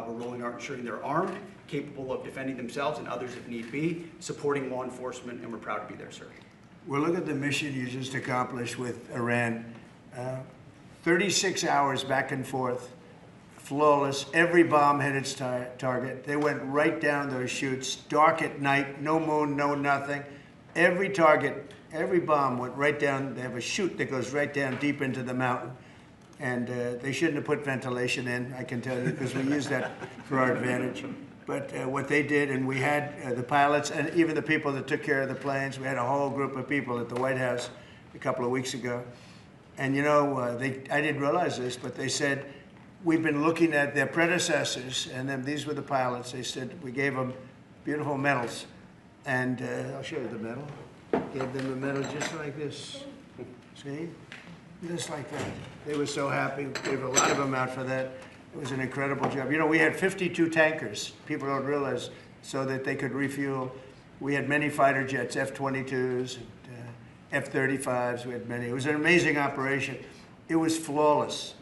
rolling out ensuring they're armed, capable of defending themselves and others if need be, supporting law enforcement, and we're proud to be there, sir. Well, look at the mission you just accomplished with Iran. 36 hours back and forth, flawless. Every bomb hit its target. They went right down those chutes, dark at night, no moon, no nothing. Every target, every bomb went right down. They have a chute that goes right down deep into the mountain. And they shouldn't have put ventilation in, I can tell you, because we use that for our advantage. But what they did, and we had the pilots and even the people that took care of the planes, we had a whole group of people at the White House a couple of weeks ago. And you know, I didn't realize this, but they said, we've been looking at their predecessors, and then these were the pilots. They said, we gave them beautiful medals. And I'll show you the medal. Gave them a medal just like this. See? Just like that. They were so happy. Gave a lot of them out for that. It was an incredible job. You know, we had 52 tankers. People don't realize, so that they could refuel. We had many fighter jets, F-22s, F-35s. We had many. It was an amazing operation. It was flawless.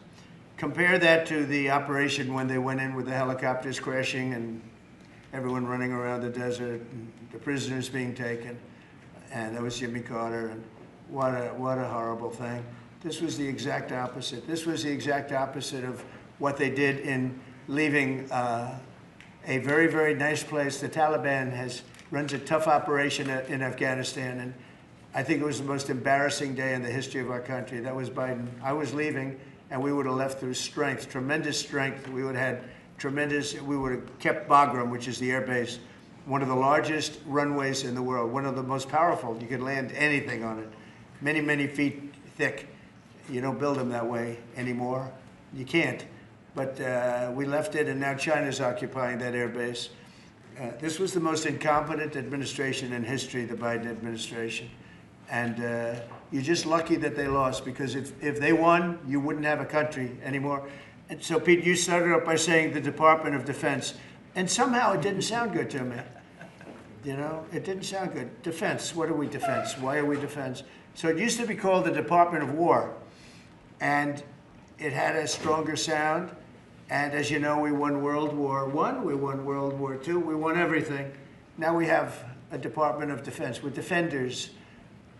Compare that to the operation when they went in with the helicopters crashing and everyone running around the desert, and the prisoners being taken. And that was Jimmy Carter. And what a horrible thing. This was the exact opposite. This was the exact opposite of what they did in leaving a very, very nice place. The Taliban runs a tough operation in Afghanistan, and I think it was the most embarrassing day in the history of our country. That was Biden. I was leaving, and we would have left through strength, tremendous strength. We would have kept Bagram, which is the air base, one of the largest runways in the world, one of the most powerful. You could land anything on it, many, many feet thick. You don't build them that way anymore. You can't. But we left it, and now China's occupying that air base. This was the most incompetent administration in history, the Biden administration. And You're just lucky that they lost, because if they won, you wouldn't have a country anymore. And so, Pete, you started up by saying the Department of Defense, and somehow it didn't sound good to me. You know, it didn't sound good. Defense, what are we defense? Why are we defense? So it used to be called the Department of War, and it had a stronger sound. And as you know, we won World War I, we won World War II, we won everything. Now we have a Department of Defense. We're defenders.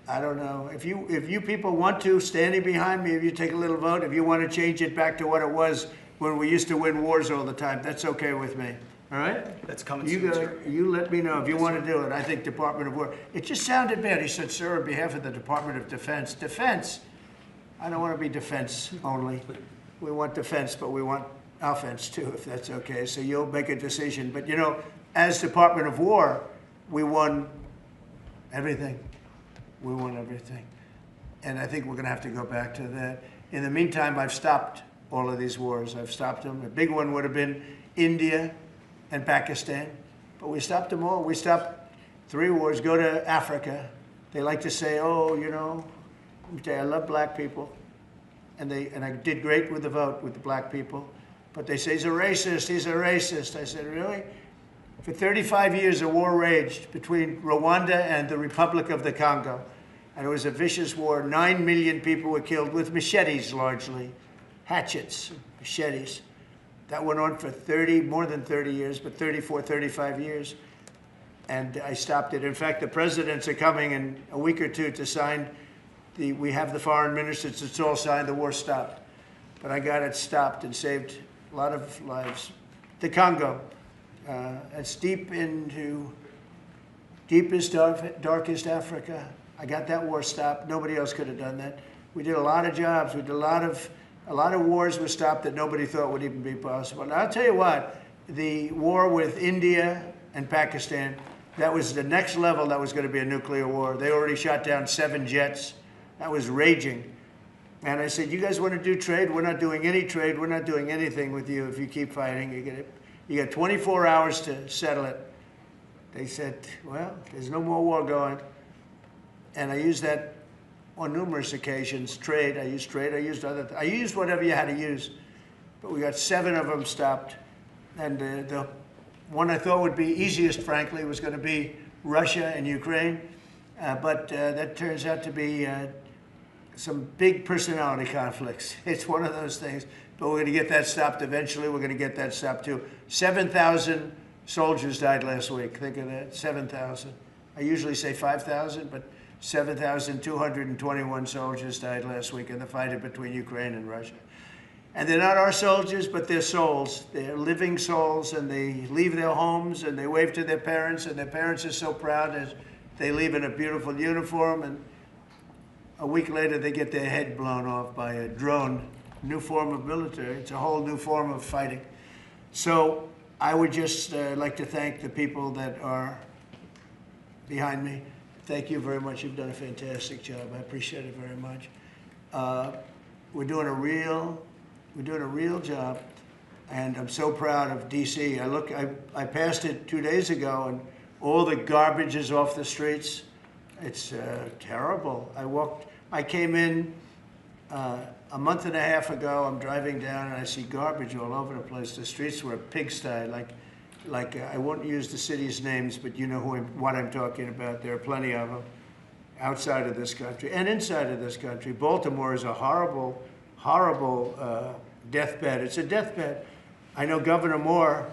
I don't know. If you people want to, standing behind me, if you take a little vote, if you want to change it back to what it was when we used to win wars all the time, that's okay with me. All right? That's coming You soon, go, sir. you let me know if you want to do it. I think Department of War. It just sounded bad. He said, sir, on behalf of the Department of Defense. Defense. I don't want to be defense only. We want defense, but we want offense too, if that's okay. So you'll make a decision. But you know, as Department of War, we won everything. We won everything. And I think we're going to have to go back to that. In the meantime, I've stopped all of these wars. I've stopped them. A big one would have been India and Pakistan. But we stopped them all. We stopped 3 wars. Go to Africa. They like to say, oh, you know, let me tell you, I love black people. And I did great with the vote with the black people. But they say, he's a racist, he's a racist. I said, really? For 35 years, a war raged between Rwanda and the Republic of the Congo. And it was a vicious war. 9 million people were killed with machetes, largely. Hatchets, machetes. That went on for more than 30 years, but 34, 35 years. And I stopped it. In fact, the presidents are coming in a week or two to sign we have the foreign ministers, it's all signed, the war stopped. But I got it stopped and saved a lot of lives. The Congo, it's deepest, darkest Africa. I got that war stopped. Nobody else could have done that. We did a lot of jobs. We did a lot of wars were stopped that nobody thought would even be possible. And I'll tell you what, the war with India and Pakistan, that was the next level. That was going to be a nuclear war. They already shot down 7 jets. That was raging. And I said, you guys want to do trade? We're not doing any trade. We're not doing anything with you if you keep fighting. You got 24 hours to settle it. They said, well, there's no more war going. And I used that on numerous occasions. Trade, I used I used whatever you had to use. But we got 7 of them stopped. And the one I thought would be easiest, frankly, was going to be Russia and Ukraine. But that turns out to be some big personality conflicts. It's one of those things. But we're going to get that stopped eventually. We're going to get that stopped too. 7,000 soldiers died last week. Think of that, 7,000. I usually say 5,000, but 7,221 soldiers died last week in the fight between Ukraine and Russia. And they're not our soldiers, but they're souls. They're living souls, and they leave their homes, and they wave to their parents, and their parents are so proud as they leave in a beautiful uniform, and a week later they get their head blown off by a drone. New form of military. It's a whole new form of fighting. So I would just like to thank the people that are behind me. Thank you very much. You've done a fantastic job. I appreciate it very much. We're doing a real job, and I'm so proud of DC. I passed it 2 days ago, and all the garbage is off the streets. It's terrible. I came in a month and a half ago. I'm driving down and I see garbage all over the place. The streets were a pigsty. Like I won't use the city's names, but you know what I'm talking about. There are plenty of them outside of this country and inside of this country. Baltimore is a horrible, horrible deathbed. It's a deathbed. I know Governor Moore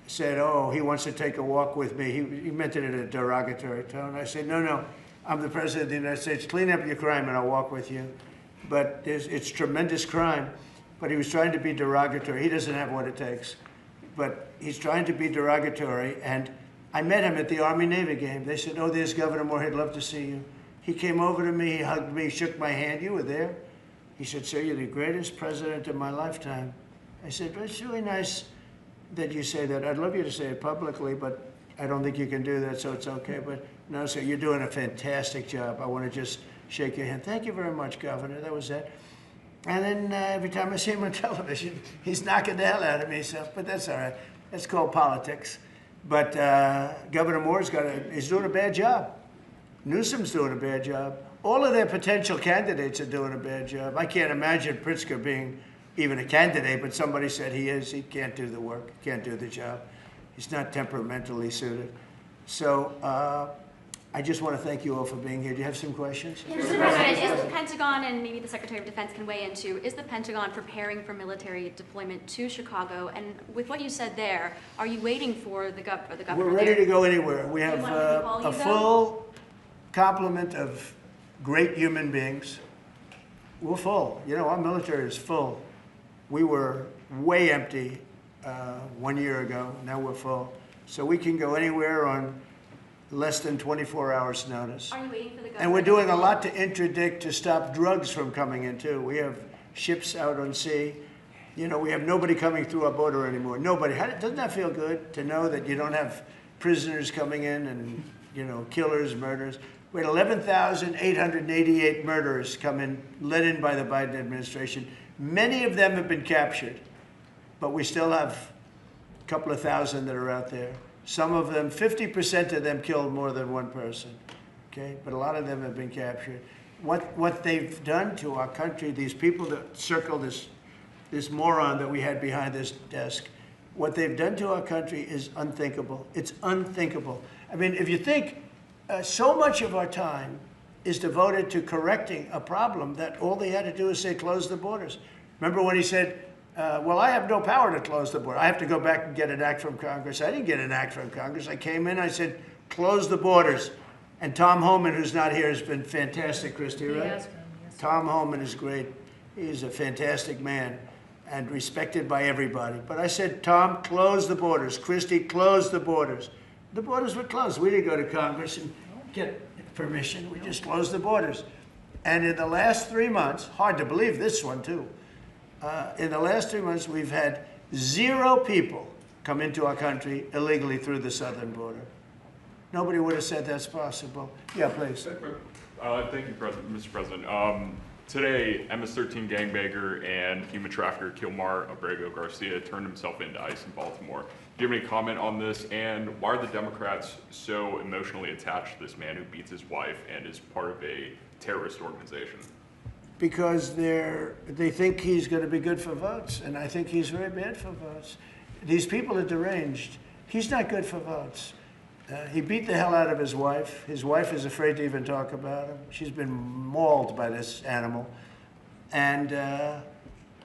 said, oh, he wants to take a walk with me. He meant it in a derogatory tone. I said, no, I'm the President of the United States. Clean up your crime and I'll walk with you. But it's tremendous crime. But he was trying to be derogatory. He doesn't have what it takes. But he's trying to be derogatory. And I met him at the Army-Navy game. They said, oh, there's Governor Moore. He'd love to see you. He came over to me. He hugged me, shook my hand. You were there. He said, sir, you're the greatest president of my lifetime. I said, but it's really nice that you say that. I'd love you to say it publicly, but I don't think you can do that, so it's okay. But no, sir, you're doing a fantastic job. I want to just shake your hand. Thank you very much, Governor. That was it. And then every time I see him on television, he's knocking the hell out of me. So, but that's all right. That's called politics. But Governor Moore's he's doing a bad job. Newsom's doing a bad job. all of their potential candidates are doing a bad job. I can't imagine Pritzker being even a candidate, but somebody said he is. He can't do the work, can't do the job. He's not temperamentally suited. So I just want to thank you all for being here. Do you have some questions? Mr. President, is the Pentagon, and maybe the Secretary of Defense can weigh in too, is the Pentagon preparing for military deployment to Chicago? And with what you said there, are you waiting for the governor? We're ready to go anywhere. We have want me to call you, a though? full complement of great human beings. We're full. You know, our military is full. We were way empty 1 year ago. Now we're full. So we can go anywhere on less than 24 hours notice. Are you waiting for the governor? And we're doing a lot to interdict to stop drugs from coming in too. We have ships out on sea. You know, we have nobody coming through our border anymore. Nobody. Doesn't that feel good to know that you don't have prisoners coming in and, you know, killers, murderers? We had 11,888 murderers come in, led in by the Biden administration. Many of them have been captured, but we still have a couple of thousand that are out there. Some of them, 50% of them killed more than one person, okay? But a lot of them have been captured. What they've done to our country, these people that circle this moron that we had behind this desk, what they've done to our country is unthinkable. It's unthinkable. I mean, if you think so much of our time is devoted to correcting a problem that all they had to do is say, close the borders. Remember when he said, well, I have no power to close the border. I have to go back and get an act from Congress. I didn't get an act from Congress. I came in, I said, close the borders. And Tom Homan, who's not here, has been fantastic, Christy, right? Yes. Tom Homan is great. He's a fantastic man and respected by everybody. But I said, Tom, close the borders. Christy, close the borders. The borders were closed. We didn't go to Congress and get permission. We just closed the borders. And in the last 3 months, hard to believe this one too, in the last 3 months, we've had 0 people come into our country illegally through the southern border. Nobody would have said that's possible. Yeah, please. Thank you, Mr. President. Today, MS-13 gangbanger and human trafficker Kilmar Abrego Garcia turned himself into ICE in Baltimore. Do you have any comment on this? And why are the Democrats so emotionally attached to this man who beats his wife and is part of a terrorist organization? Because they think he's going to be good for votes, and I think he's very bad for votes. These people are deranged. He's not good for votes. He beat the hell out of his wife. His wife is afraid to even talk about him. She's been mauled by this animal. And,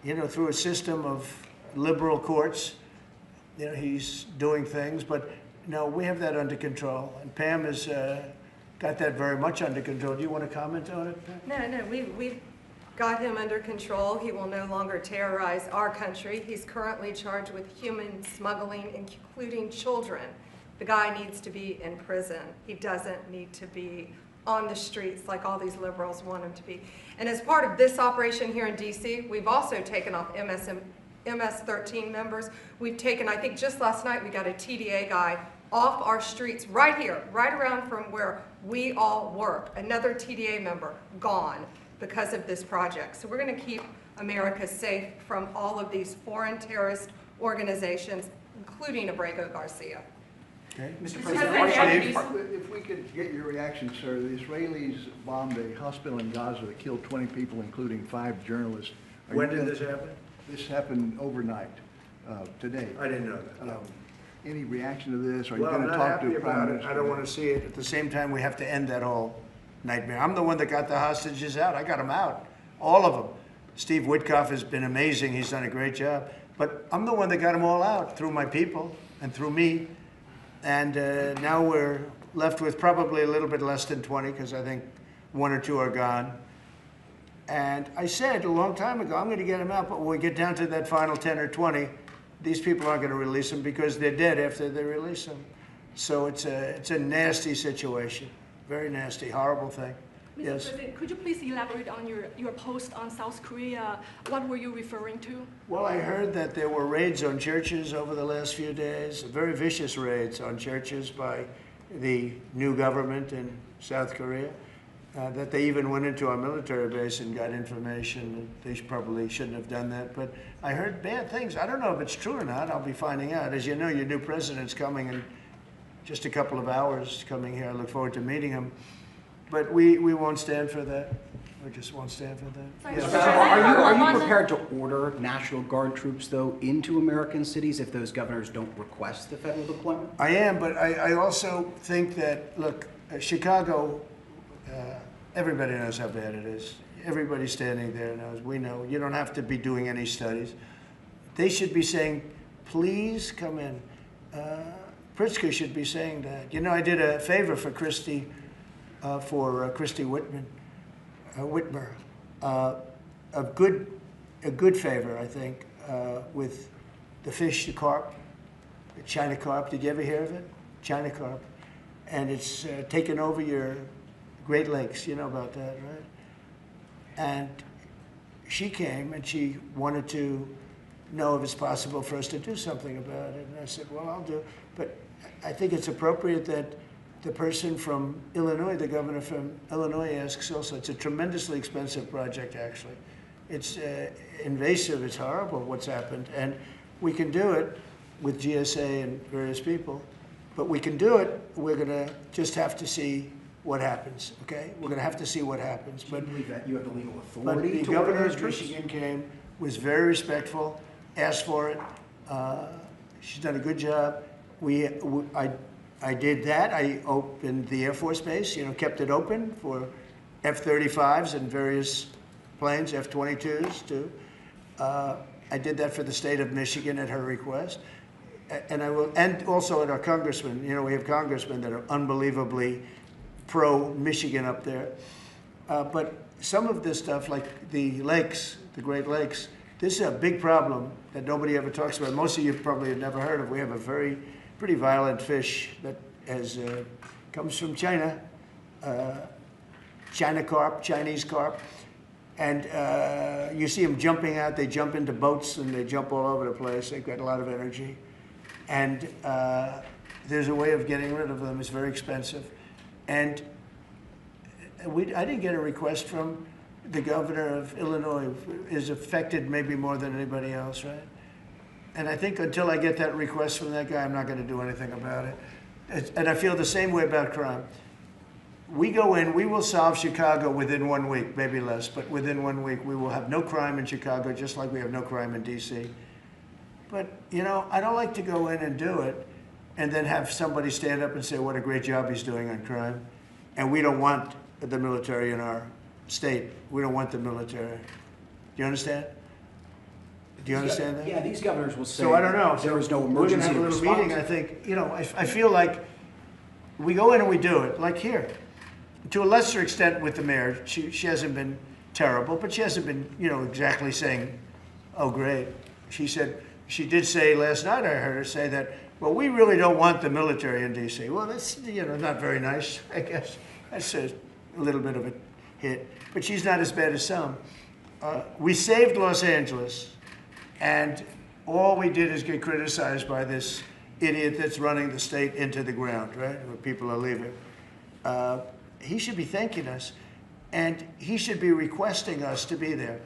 you know, through a system of liberal courts, you know, he's doing things. But, no, we have that under control. And Pam has got that very much under control. Do you want to comment on it, Pam? No, we've got him under control. He will no longer terrorize our country. He's currently charged with human smuggling, including children. The guy needs to be in prison. He doesn't need to be on the streets like all these liberals want him to be. And as part of this operation here in DC, we've also taken off MS-13 members. We've taken, I think just last night, we got a TDA guy off our streets right here, right around from where we all work. Another TDA member gone because of this project. So we're going to keep America safe from all of these foreign terrorist organizations, including Abrego Garcia. Okay. Mr. President, President, If we could get your reaction, sir. The Israelis bombed a hospital in Gaza that killed 20 people, including 5 journalists. When did this happen? This happened overnight, today. I didn't know that. No. Any reaction to this? Are you Well, going I'm to not talk happy to Prime about it. Minister? I don't want to see it. At the same time, we have to end that whole nightmare. I'm the one that got the hostages out. I got them out, all of them. Steve Witkoff has been amazing. He's done a great job. But I'm the one that got them all out through my people and through me. And now we're left with probably a little bit less than 20 because I think 1 or 2 are gone. And I said a long time ago, I'm going to get them out, but when we get down to that final 10 or 20, these people aren't going to release them because they're dead after they release them. So it's a nasty situation, very nasty, horrible thing. Mr. Yes. President, could you please elaborate on your post on South Korea? What were you referring to? Well, I heard that there were raids on churches over the last few days, very vicious raids on churches by the new government in South Korea, that they even went into our military base and got information. They probably shouldn't have done that, but I heard bad things. I don't know if it's true or not. I'll be finding out. As you know, your new president's coming in just a couple of hours, coming here. I look forward to meeting him. But we won't stand for that. We just won't stand for that. Sorry, Yes. Mr. President, Are you on the- prepared to order National Guard troops, though, into American cities if those governors don't request the federal deployment? I am, but I also think that, look, Chicago, everybody knows how bad it is. Everybody standing there knows. We know. You don't have to be doing any studies. They should be saying, please come in. Pritzker should be saying that. You know, I did a favor for Christy Whitmer, a good favor, I think, with the fish, the carp, the China carp. Did you ever hear of it? China carp. And it's taken over your Great Lakes. You know about that, right? And she came and she wanted to know if it's possible for us to do something about it. And I said, well, I'll do it. But I think it's appropriate that the person from Illinois, the governor from Illinois, asks also. It's a tremendously expensive project, actually. It's invasive, it's horrible what's happened. And we can do it with GSA and various people. But we can do it, we're gonna just have to see what happens, okay? We're gonna have to see what happens. Do you believe that you have the legal But authority the to order governor those of troops? Michigan came, was very respectful, asked for it. She's done a good job. I did that. I opened the Air Force Base, you know, kept it open for F-35s and various planes, F-22s too. I did that for the state of Michigan at her request. And I will, and also at our congressmen. You know, we have congressmen that are unbelievably pro-Michigan up there. But some of this stuff, like the lakes, the Great Lakes, this is a big problem that nobody ever talks about. Most of you probably have never heard of. We have a pretty violent fish that comes from China, China carp, Chinese carp. And you see them jumping out. They jump into boats and they jump all over the place. They've got a lot of energy. And there's a way of getting rid of them. It's very expensive. And I didn't get a request from the governor of Illinois, is affected maybe more than anybody else, right? And I think until I get that request from that guy, I'm not going to do anything about it. And I feel the same way about crime. We go in, we will solve Chicago within 1 week, maybe less, but within 1 week, we will have no crime in Chicago, just like we have no crime in DC. But, you know, I don't like to go in and do it and then have somebody stand up and say what a great job he's doing on crime. And we don't want the military in our state. We don't want the military. Do you understand? Do you understand that? Yeah, these governors will say So I don't know. there is no We're going to emergency have a little response. meeting, I think. You know, I feel like we go in and we do it, like here. To a lesser extent with the mayor. She hasn't been terrible, but she hasn't been, you know, exactly saying, oh, great. She did say last night, I heard her say that, well, we really don't want the military in D.C. Well, that's, you know, not very nice, I guess. That's a little bit of a hit. But she's not as bad as some. We saved Los Angeles, and all we did is get criticized by this idiot that's running the state into the ground, right, where people are leaving. He should be thanking us, and he should be requesting us to be there.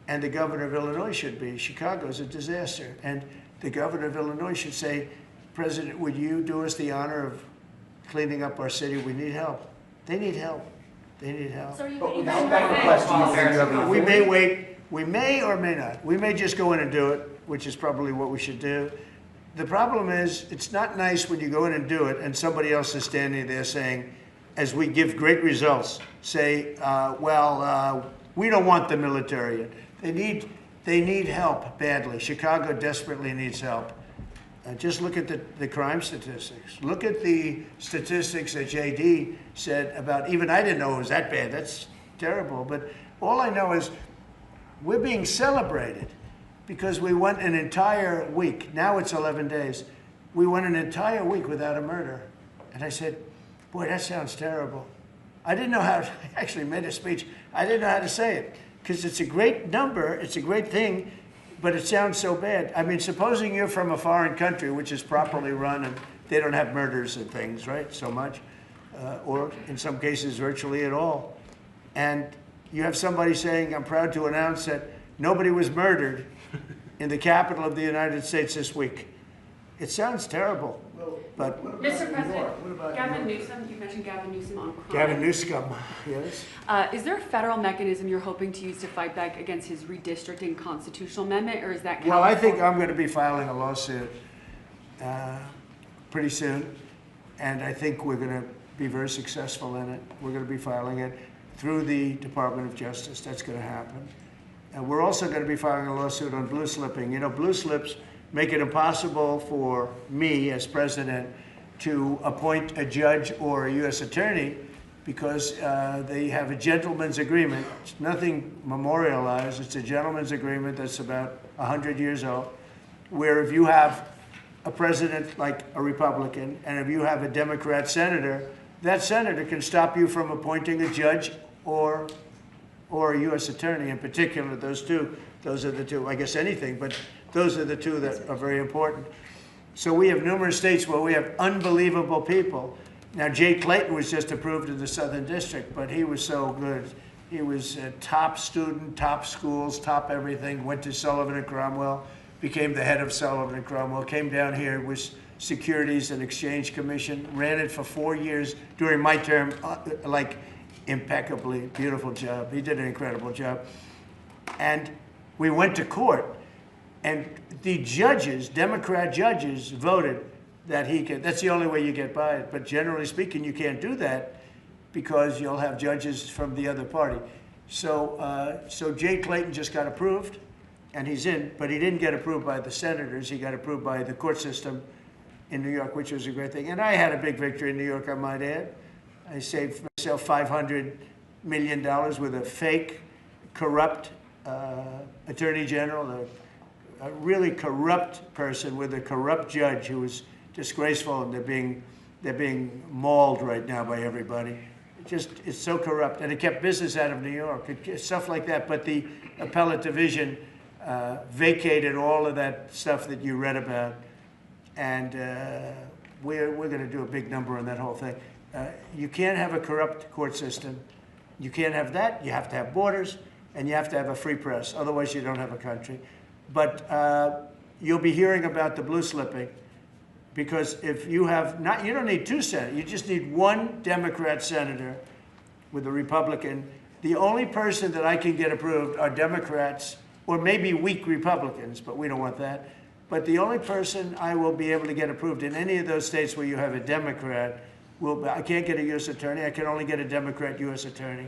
And the governor of Illinois should be. Chicago's a disaster. And the governor of Illinois should say, President, would you do us the honor of cleaning up our city? We need help. They need help. They need help. So are you But waiting without for that request, do you think you have the We authority? may wait. We may or may not. We may just go in and do it, which is probably what we should do. The problem is, it's not nice when you go in and do it and somebody else is standing there saying, as we give great results, say, we don't want the military. They need help badly. Chicago desperately needs help. Just look at the crime statistics. Look at the statistics that JD said about, even I didn't know it was that bad. That's terrible. But all I know is we're being celebrated because we went an entire week. Now it's 11 days. We went an entire week without a murder. And I said, boy, that sounds terrible. I didn't know how to, I actually made a speech. I didn't know how to say it because it's a great number. It's a great thing. But it sounds so bad. I mean, supposing you're from a foreign country, which is properly run, and they don't have murders and things, right, so much, or in some cases virtually at all. And you have somebody saying, I'm proud to announce that nobody was murdered in the capital of the United States this week. It sounds terrible, but Mr. President, what about Governor Gavin Newsom, you mentioned Gavin Newsom on crime. Gavin Newsom, yes. Is there a federal mechanism you're hoping to use to fight back against his redistricting constitutional amendment, or is that Well, I think California? I'm going to be filing a lawsuit pretty soon, and I think we're going to be very successful in it. We're going to be filing it through the Department of Justice. That's going to happen. And we're also going to be filing a lawsuit on blue slipping. You know, blue slips make it impossible for me as president to appoint a judge or a U.S. attorney because they have a gentleman's agreement. It's nothing memorialized. It's a gentleman's agreement that's about 100 years old, where if you have a president like a Republican and if you have a Democrat senator, that senator can stop you from appointing a judge or a U.S. attorney in particular. Those are the two, I guess anything, but those are the two that are very important. So we have numerous states where we have unbelievable people. Now, Jay Clayton was just approved in the Southern District, but he was so good. He was a top student, top schools, top everything, went to Sullivan and Cromwell, became the head of Sullivan and Cromwell, came down here, was Securities and Exchange Commission, ran it for 4 years during my term, like impeccably, beautiful job. He did an incredible job. And we went to court, and the judges, Democrat judges, voted that he could. That's the only way you get by it. But generally speaking, you can't do that because you'll have judges from the other party. So Jay Clayton just got approved, and he's in, but he didn't get approved by the senators. He got approved by the court system in New York, which was a great thing. And I had a big victory in New York, I might add. I saved myself $500 million with a fake, corrupt attorney general, a really corrupt person with a corrupt judge who was disgraceful, and they're being mauled right now by everybody. It's so corrupt, and it kept business out of New York, stuff like that. But the appellate division vacated all of that stuff that you read about, and we're going to do a big number on that whole thing. You can't have a corrupt court system. You can't have that. You have to have borders, and you have to have a free press. Otherwise, you don't have a country. But you'll be hearing about the blue slipping, because if you have not, you don't need two senators. You just need one Democrat senator with a Republican. The only person that I can get approved are Democrats or maybe weak Republicans, but we don't want that. But the only person I will be able to get approved in any of those states where you have a Democrat I can't get a U.S. attorney. I can only get a Democrat U.S. attorney.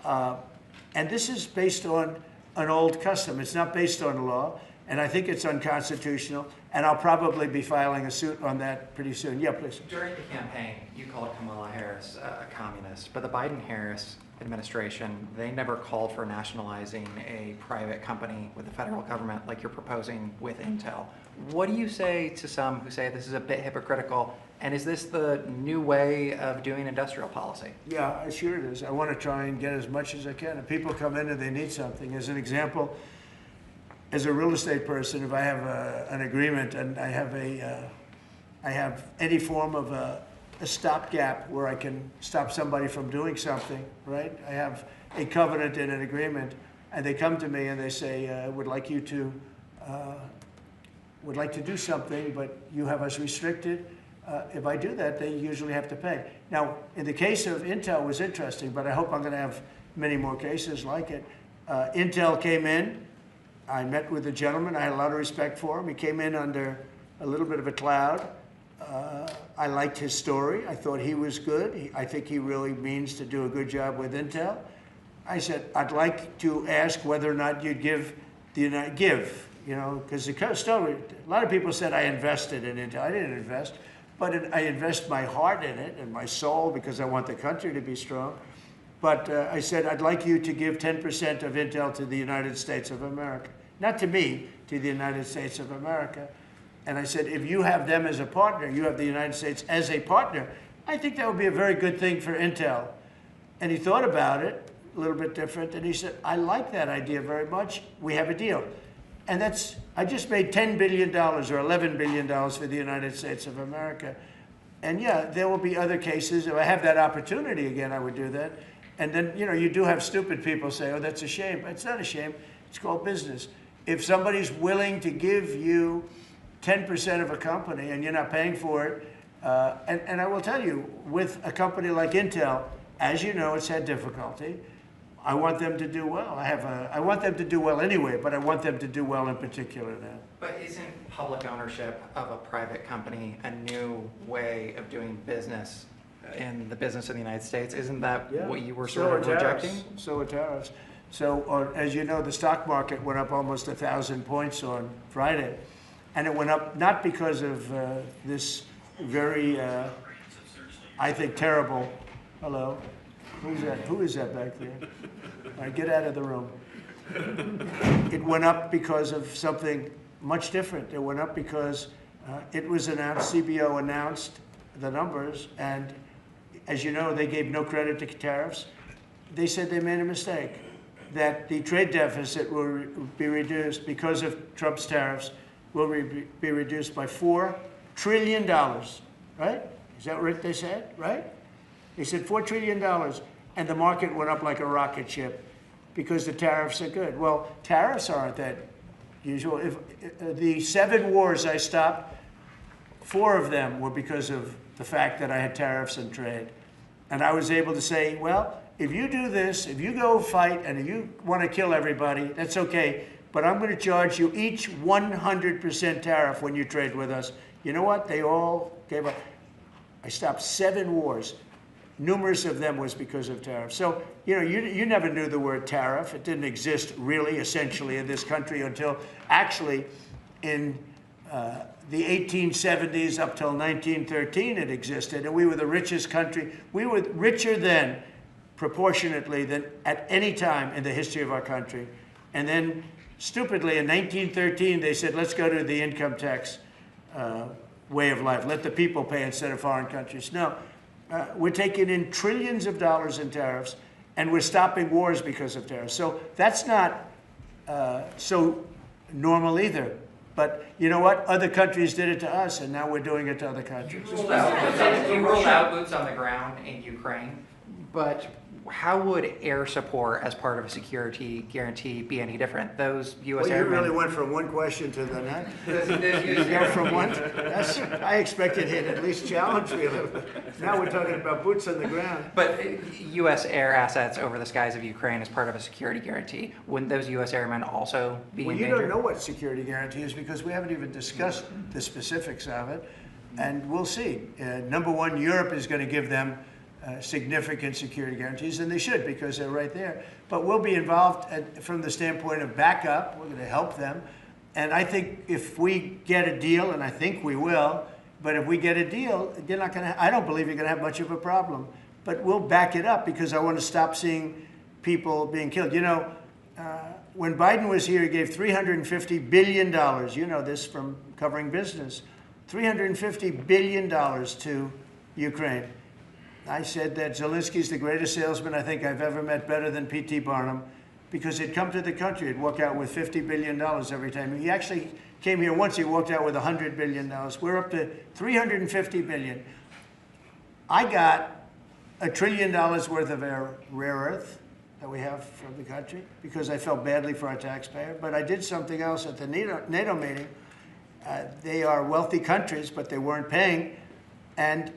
And this is based on an old custom. It's not based on law, and I think it's unconstitutional, and I'll probably be filing a suit on that pretty soon. Yeah, please. During the campaign, you called Kamala Harris a communist, but the Biden-Harris administration, they never called for nationalizing a private company with the federal government like you're proposing with Intel. What do you say to some who say this is a bit hypocritical, and is this the new way of doing industrial policy? Yeah, sure it is. I want to try and get as much as I can. If people come in and they need something, as an example, as a real estate person, if I have an agreement and I have any form of a stopgap where I can stop somebody from doing something, right? I have a covenant in an agreement, and they come to me and they say, would like to do something, but you have us restricted. If I do that, they usually have to pay. Now, in the case of Intel, it was interesting, but I hope I'm going to have many more cases like it. Intel came in. I met with the gentleman. I had a lot of respect for him. He came in under a little bit of a cloud. I liked his story. I thought he was good. I think he really means to do a good job with Intel. I said, I'd like to ask whether or not you'd give, you know, because the story, a lot of people said I invested in Intel. I didn't invest, but I invest my heart in it and my soul because I want the country to be strong. But I said, I'd like you to give 10% of Intel to the United States of America. Not to me, to the United States of America. And I said, if you have them as a partner, you have the United States as a partner, I think that would be a very good thing for Intel. And he thought about it, a little bit different, and he said, I like that idea very much. We have a deal. And I just made $10 billion or $11 billion for the United States of America. And yeah, there will be other cases. If I have that opportunity again, I would do that. And then, you know, you do have stupid people say, oh, that's a shame. It's not a shame. It's called business. If somebody's willing to give you 10% of a company and you're not paying for it, And I will tell you, with a company like Intel, as you know, it's had difficulty. I want them to do well. I want them to do well anyway, but I want them to do well in particular now. But isn't public ownership of a private company a new way of doing business in the business of the United States? Isn't that what you were sort of rejecting? So are tariffs. So, as you know, the stock market went up almost 1,000 points on Friday. And it went up not because of this very, I think, terrible, hello? Who's that? Who is that back there? All right, get out of the room. It went up because of something much different. It went up because it was announced, CBO announced the numbers, and as you know, they gave no credit to tariffs. They said they made a mistake, that the trade deficit will be reduced because of Trump's tariffs, will be reduced by $4 trillion, right? Is that what they said, right? They said $4 trillion, and the market went up like a rocket ship because the tariffs are good. Well, tariffs aren't that usual. If the 7 wars I stopped, 4 of them were because of the fact that I had tariffs and trade. And I was able to say, well, if you do this, if you go fight, and if you want to kill everybody, that's okay, but I'm going to charge you each 100% tariff when you trade with us. You know what? They all gave up. I stopped 7 wars. Numerous of them was because of tariffs. So, you know, you never knew the word tariff. It didn't exist really, essentially, in this country until actually in the 1870s up till 1913 it existed. And we were the richest country. We were richer then, proportionately, than at any time in the history of our country. And then, stupidly, in 1913, they said, let's go to the income tax way of life. Let the people pay instead of foreign countries. No. We're taking in trillions of dollars in tariffs, and we're stopping wars because of tariffs. So that's not so normal either. But you know what? Other countries did it to us, and now we're doing it to other countries. You ruled out boots on the ground in Ukraine, but how would air support as part of a security guarantee be any different? Those U.S. Well, you airmen... really went from one question to the next. You go from one. I expected he'd at least challenge me a little bit. Now we're talking about boots on the ground. But U.S. air assets over the skies of Ukraine as part of a security guarantee, wouldn't those U.S. airmen also be in danger? You don't know what security guarantee is because we haven't even discussed the specifics of it, and we'll see. Number one, Europe is going to give them significant security guarantees, and they should because they're right there. But we'll be involved from the standpoint of backup. We're going to help them. And I think if we get a deal, and I think we will, but if we get a deal, you're not going to, I don't believe you're going to have much of a problem. But we'll back it up because I want to stop seeing people being killed. You know, when Biden was here, he gave $350 billion. You know this from covering business. $350 billion to Ukraine. I said that Zelensky's the greatest salesman I think I've ever met, better than P.T. Barnum, because he'd come to the country, he'd walk out with $50 billion every time. He actually came here once, he walked out with $100 billion. We're up to $350 billion. I got $1 trillion worth of rare earth that we have from the country because I felt badly for our taxpayer. But I did something else at the NATO meeting. They are wealthy countries, but they weren't paying. And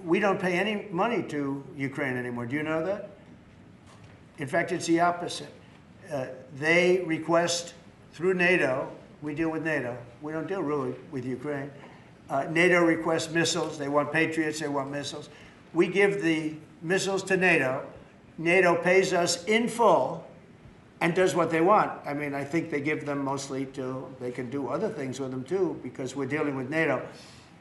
we don't pay any money to Ukraine anymore. Do you know that? In fact, it's the opposite. They request through NATO, we deal with NATO. We don't deal really with Ukraine. NATO requests missiles. They want Patriots. They want missiles. We give the missiles to NATO. NATO pays us in full and does what they want. I mean, I think they give them mostly to, they can do other things with them too because we're dealing with NATO.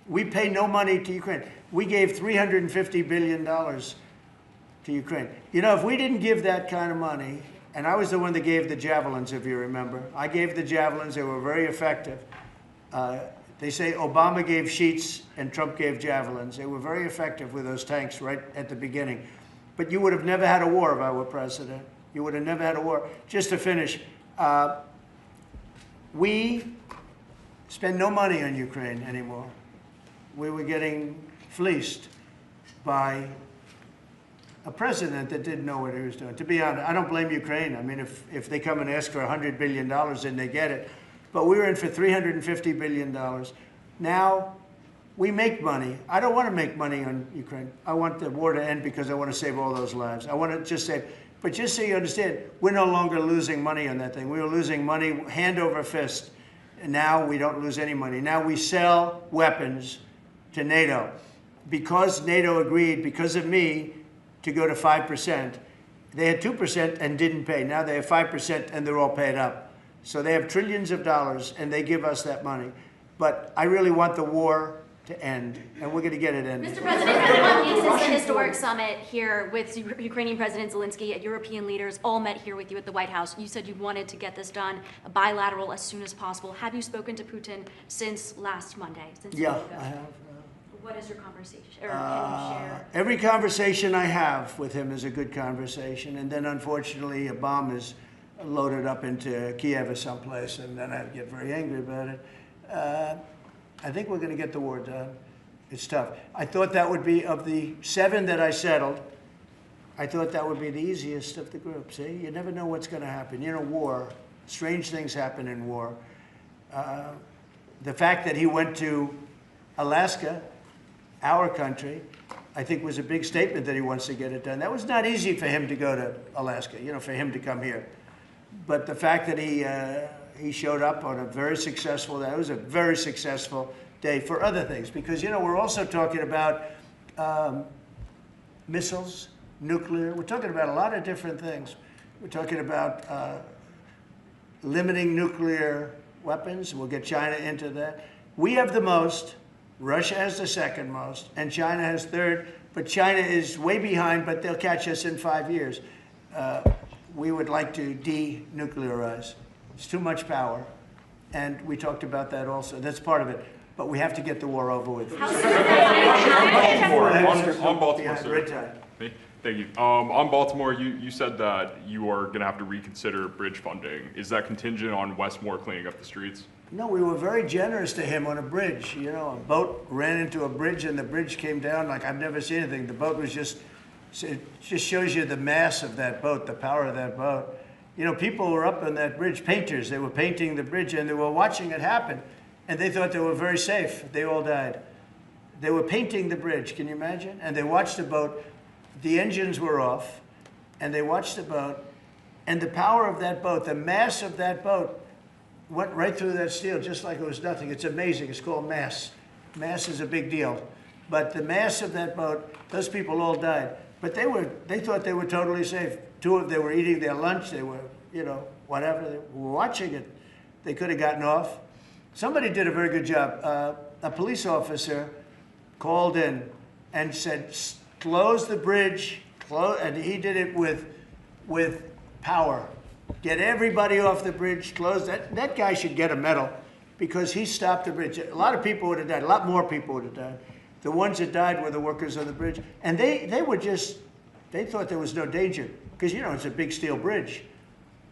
We pay no money to Ukraine. We gave $350 billion to Ukraine. You know, if we didn't give that kind of money, and I was the one that gave the javelins, if you remember. I gave the javelins. They were very effective. They say Obama gave sheets and Trump gave javelins. They were very effective with those tanks right at the beginning. But you would have never had a war if I were president. You would have never had a war. Just to finish, we spend no money on Ukraine anymore. We were getting fleeced by a president that didn't know what he was doing. To be honest, I don't blame Ukraine. I mean, if they come and ask for $100 billion, then they get it. But we were in for $350 billion. Now, We make money. I don't want to make money on Ukraine. I want the war to end because I want to save all those lives. I want to just save, but just so you understand, we're no longer losing money on that thing. We were losing money hand over fist. And now we don't lose any money. Now we sell weapons to NATO. Because NATO agreed, because of me, to go to 5%. They had 2% and didn't pay. Now they have 5% and they're all paid up. So they have trillions of dollars and they give us that money. But I really want the war to end, and we're going to get it ended. Mr. President, it's been 1 week since the historic summit here with Ukrainian President Zelensky. European leaders all met here with you at the White House. You said you wanted to get this done bilateral as soon as possible. Have you spoken to Putin since last Monday? Yeah, I have. What is your conversation? Or can you share? Every conversation I have with him is a good conversation, and then unfortunately a bomb is loaded up into Kiev or someplace, and then I get very angry about it. I think we're going to get the war done. It's tough. I thought that would be, of the 7 that I settled, I thought that would be the easiest of the group. See, you never know what's going to happen. You know, war, strange things happen in war. The fact that he went to Alaska, our country, I think was a big statement that he wants to get it done. That was not easy for him to go to Alaska, you know, for him to come here. But the fact that he showed up on a very successful day, it was a very successful day for other things. Because, you know, we're also talking about missiles, nuclear. We're talking about a lot of different things. We're talking about limiting nuclear weapons. We'll get China into that. We have the most. Russia has the second most, and China has third, but China is way behind, but they'll catch us in 5 years. We would like to denuclearize. It's too much power, and we talked about that also. That's part of it, but we have to get the war over with. On Baltimore, sir. Thank you. On Baltimore, you said that you are going to have to reconsider bridge funding. Is that contingent on Westmore cleaning up the streets? No, we were very generous to him on a bridge. You know, a boat ran into a bridge and the bridge came down like I've never seen anything. The boat was just, it just shows you the mass of that boat, the power of that boat. You know, people were up on that bridge, painters. They were painting the bridge and they were watching it happen. And they thought they were very safe. They all died. They were painting the bridge, can you imagine? And they watched the boat. The engines were off. And they watched the boat. And the power of that boat, the mass of that boat, went right through that steel just like it was nothing. It's amazing. It's called mass. Mass is a big deal. But the mass of that boat, those people all died. But they thought they were totally safe. Two of them were eating their lunch. They were, you know, whatever. They were watching it. They could have gotten off. Somebody did a very good job. A police officer called in and said, close the bridge. And he did it with power. Get everybody off the bridge, close that. That guy should get a medal because he stopped the bridge. A lot of people would have died. A lot more people would have died. The ones that died were the workers on the bridge. And they were just, they thought there was no danger because, you know, it's a big steel bridge.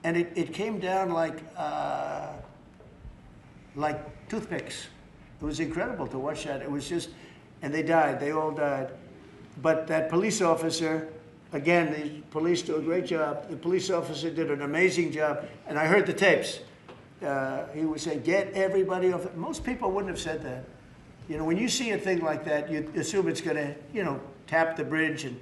And it came down like toothpicks. It was incredible to watch that. It was just, and they died. They all died. But that police officer, again, the police do a great job. The police officer did an amazing job. And I heard the tapes. He would say, get everybody off. Most people wouldn't have said that. You know, when you see a thing like that, you assume it's going to, you know, tap the bridge and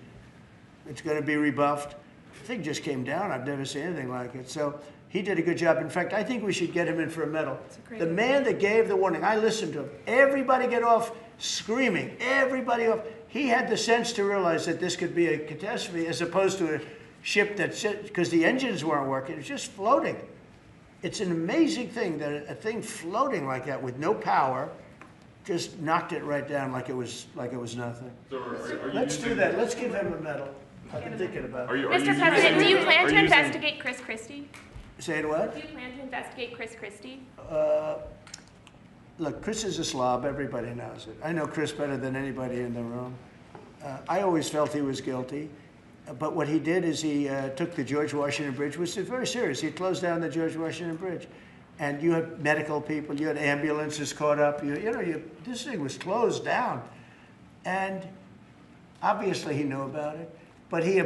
it's going to be rebuffed. The thing just came down. I've never seen anything like it. So he did a good job. In fact, I think we should get him in for a medal. The man that gave the warning, I listened to him. Everybody get off screaming. Everybody off. He had the sense to realize that this could be a catastrophe as opposed to a ship that, because the engines weren't working, it was just floating. It's an amazing thing that a thing floating like that with no power just knocked it right down like it was nothing. So Let's do that. Let's give him a medal. I've been thinking about it. Mr. President, do you plan to investigate Chris Christie? Say it what? Do you plan to investigate Chris Christie? Look, Chris is a slob. Everybody knows it. I know Chris better than anybody in the room. I always felt he was guilty. But what he did is he took the George Washington Bridge, which is very serious. He closed down the George Washington Bridge. And you had medical people, you had ambulances caught up. This thing was closed down. And obviously he knew about it. But he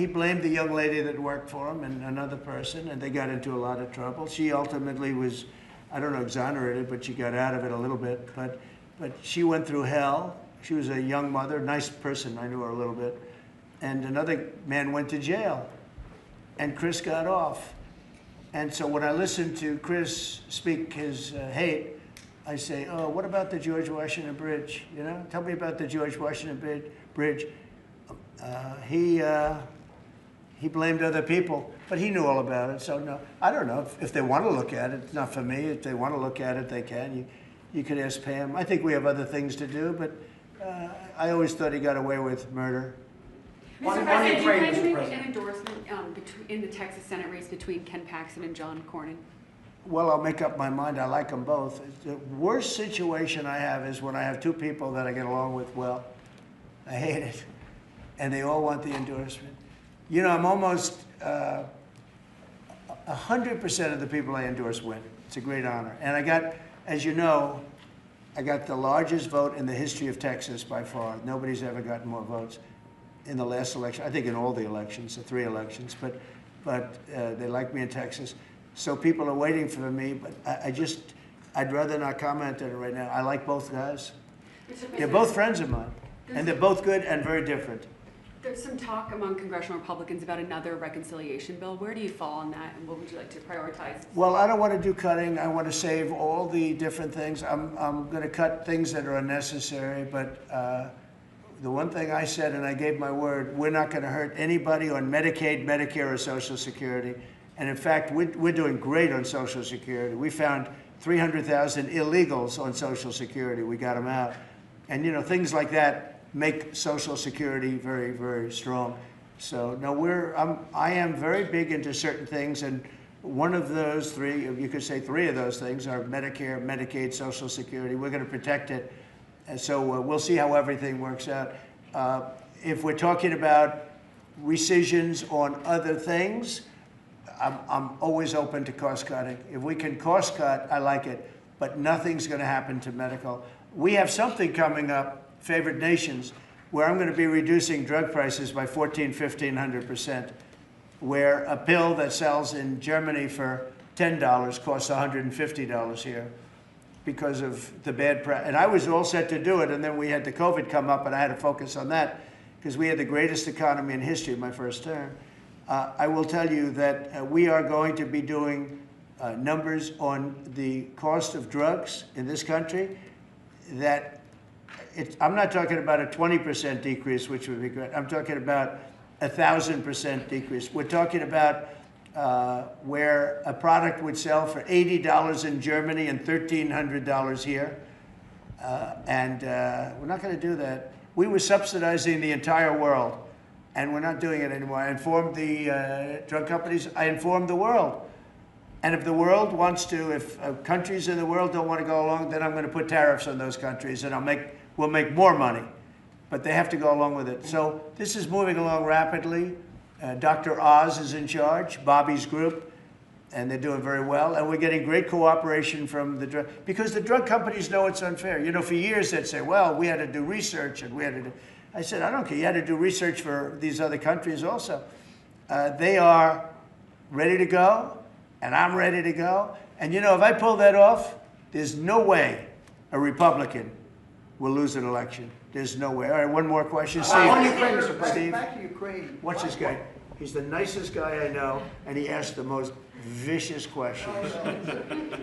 blamed the young lady that worked for him and another person, and they got into a lot of trouble. She ultimately was, I don't know, exonerated, but she got out of it a little bit. But but she went through hell. She was a young mother, nice person, I knew her a little bit. And another man went to jail, and Chris got off. And so when I listen to Chris speak his hate, I say, oh, what about the George Washington Bridge? You know, tell me about the George Washington Bridge. He blamed other people, but he knew all about it. So no, I don't know if they want to look at it. It's not for me. If they want to look at it, they can. You could ask Pam. I think we have other things to do, but I always thought he got away with murder. Mr. President, do you plan to make an endorsement in the Texas Senate race between Ken Paxton and John Cornyn? Well, I'll make up my mind. I like them both. The worst situation I have is when I have two people that I get along with well. I hate it. And they all want the endorsement. You know, I'm almost 100% of the people I endorse win. It's a great honor. And I got, as you know, I got the largest vote in the history of Texas by far. Nobody's ever gotten more votes in the last election. I think in all the elections, the 3 elections, but they like me in Texas. So people are waiting for me, but I'd rather not comment on it right now. I like both guys. They're both friends of mine, and they're both good and very different. There's some talk among congressional Republicans about another reconciliation bill. Where do you fall on that, and what would you like to prioritize? Well, I don't want to do cutting. I want to save all the different things. I'm going to cut things that are unnecessary, but the one thing I said, and I gave my word, we're not going to hurt anybody on Medicaid, Medicare, or Social Security. And in fact, we're doing great on Social Security. We found 300,000 illegals on Social Security. We got them out. And, you know, things like that make Social Security very, very strong. So, no, I am very big into certain things, and one of those 3, you could say 3 of those things are Medicare, Medicaid, Social Security. We're going to protect it. And so we'll see how everything works out. If we're talking about rescissions on other things, I'm always open to cost cutting. If we can cost cut, I like it, but nothing's going to happen to medical. We have something coming up, favored nations, where I'm going to be reducing drug prices by 1,500% where a pill that sells in Germany for $10 costs $150 here because of the bad press. And I was all set to do it, and then we had the COVID come up, and I had to focus on that because we had the greatest economy in history my first term. I will tell you that we are going to be doing numbers on the cost of drugs in this country that I'm not talking about a 20% decrease, which would be great. I'm talking about 1,000% decrease. We're talking about where a product would sell for $80 in Germany and $1,300 here. We're not going to do that. We were subsidizing the entire world, and we're not doing it anymore. I informed the drug companies. I informed the world. And if the world wants to, if countries in the world don't want to go along, then I'm going to put tariffs on those countries, and we'll make more money. But they have to go along with it. So this is moving along rapidly. Dr. Oz is in charge, Bobby's group, and they're doing very well. And we're getting great cooperation from the drug, because the drug companies know it's unfair. You know, for years they'd say, well, we had to do research, and we had to do. I said, I don't care. You had to do research for these other countries also. They are ready to go, and I'm ready to go. And you know, if I pull that off, there's no way a Republican will lose an election. There's no way. All right, one more question. Steve. On Ukraine, Mr. President. Steve. Back to Ukraine. Watch this guy. He's the nicest guy I know, and he asks the most vicious questions.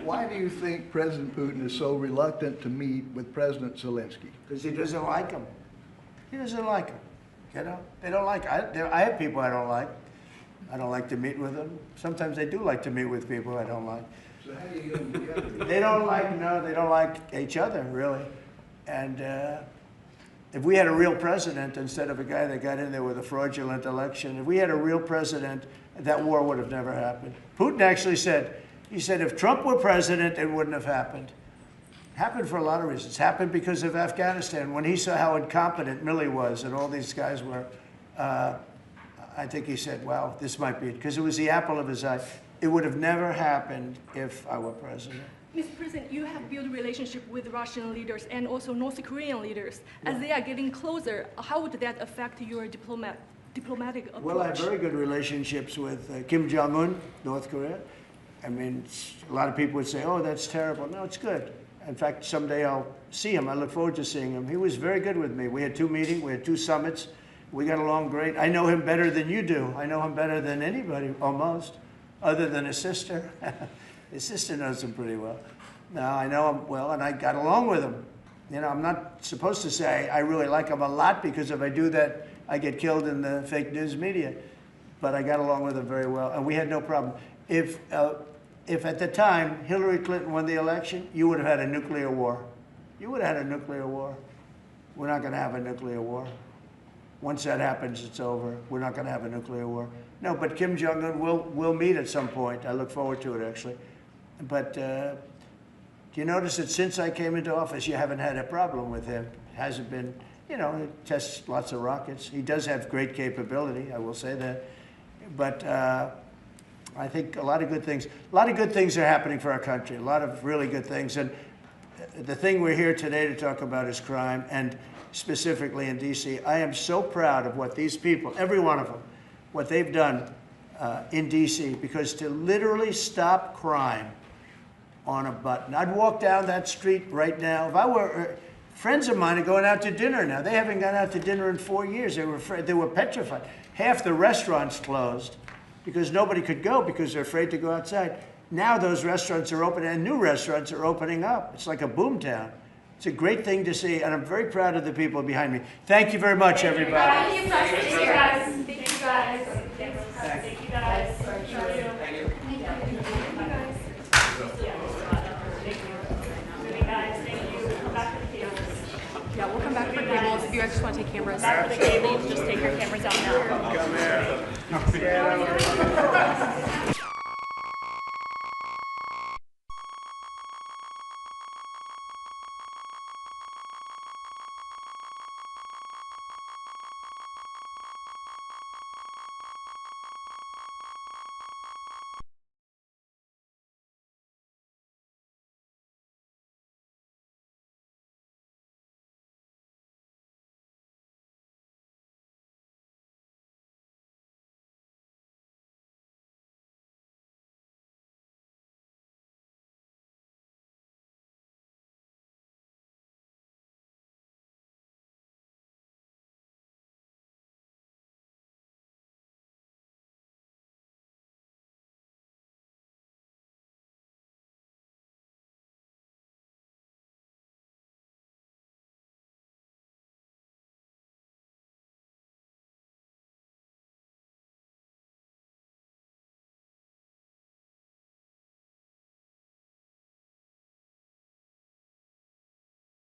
Why do you think President Putin is so reluctant to meet with President Zelensky? Because he doesn't like him. He doesn't like him. You know, they don't like. I have people I don't like. I don't like to meet with them. Sometimes they do like to meet with people I don't like. So how do you get them together? They don't like each other, really. And if we had a real president instead of a guy that got in there with a fraudulent election, if we had a real president, that war would have never happened. Putin actually said, he said, if Trump were president, it wouldn't have happened. Happened for a lot of reasons. Happened because of Afghanistan. When he saw how incompetent Milley was and all these guys were, I think he said, wow, this might be it. Because it was the apple of his eye. It would have never happened if I were president. Mr. President, you have built a relationship with Russian leaders and also North Korean leaders. As they are getting closer, how would that affect your diplomatic approach? Well, I have very good relationships with Kim Jong-un, North Korea. I mean, a lot of people would say, oh, that's terrible. No, it's good. In fact, someday I'll see him. I look forward to seeing him. He was very good with me. We had 2 meetings, we had 2 summits. We got along great. I know him better than you do. I know him better than anybody, almost, other than his sister. His sister knows him pretty well. Now, I know him well, and I got along with him. You know, I'm not supposed to say I really like him a lot, because if I do that, I get killed in the fake news media. But I got along with him very well, and we had no problem. If at the time Hillary Clinton won the election, you would have had a nuclear war. You would have had a nuclear war. We're not going to have a nuclear war. Once that happens, it's over. We're not going to have a nuclear war. No, but Kim Jong-un will meet at some point. I look forward to it, actually. But do you notice that since I came into office, you haven't had a problem with him? Hasn't been, you know, he tests lots of rockets. He does have great capability, I will say that. But I think a lot of good things are happening for our country, a lot of really good things. And the thing we're here today to talk about is crime, and specifically in D.C. I am so proud of what these people, every one of them, what they've done in D.C., because to literally stop crime on a button. I'd walk down that street right now. If I were, friends of mine are going out to dinner now. They haven't gone out to dinner in 4 years. They were afraid, they were petrified. Half the restaurants closed because nobody could go because they're afraid to go outside. Now those restaurants are open, and new restaurants are opening up. It's like a boom town. It's a great thing to see, and I'm very proud of the people behind me. Thank you very much, everybody. Thank you guys. Thank you guys. Thank you guys. Thank you guys. Thank you. Yeah, we'll come back for cables. If you guys just want to take cameras. Back for the cables, just take your cameras out now. Come here.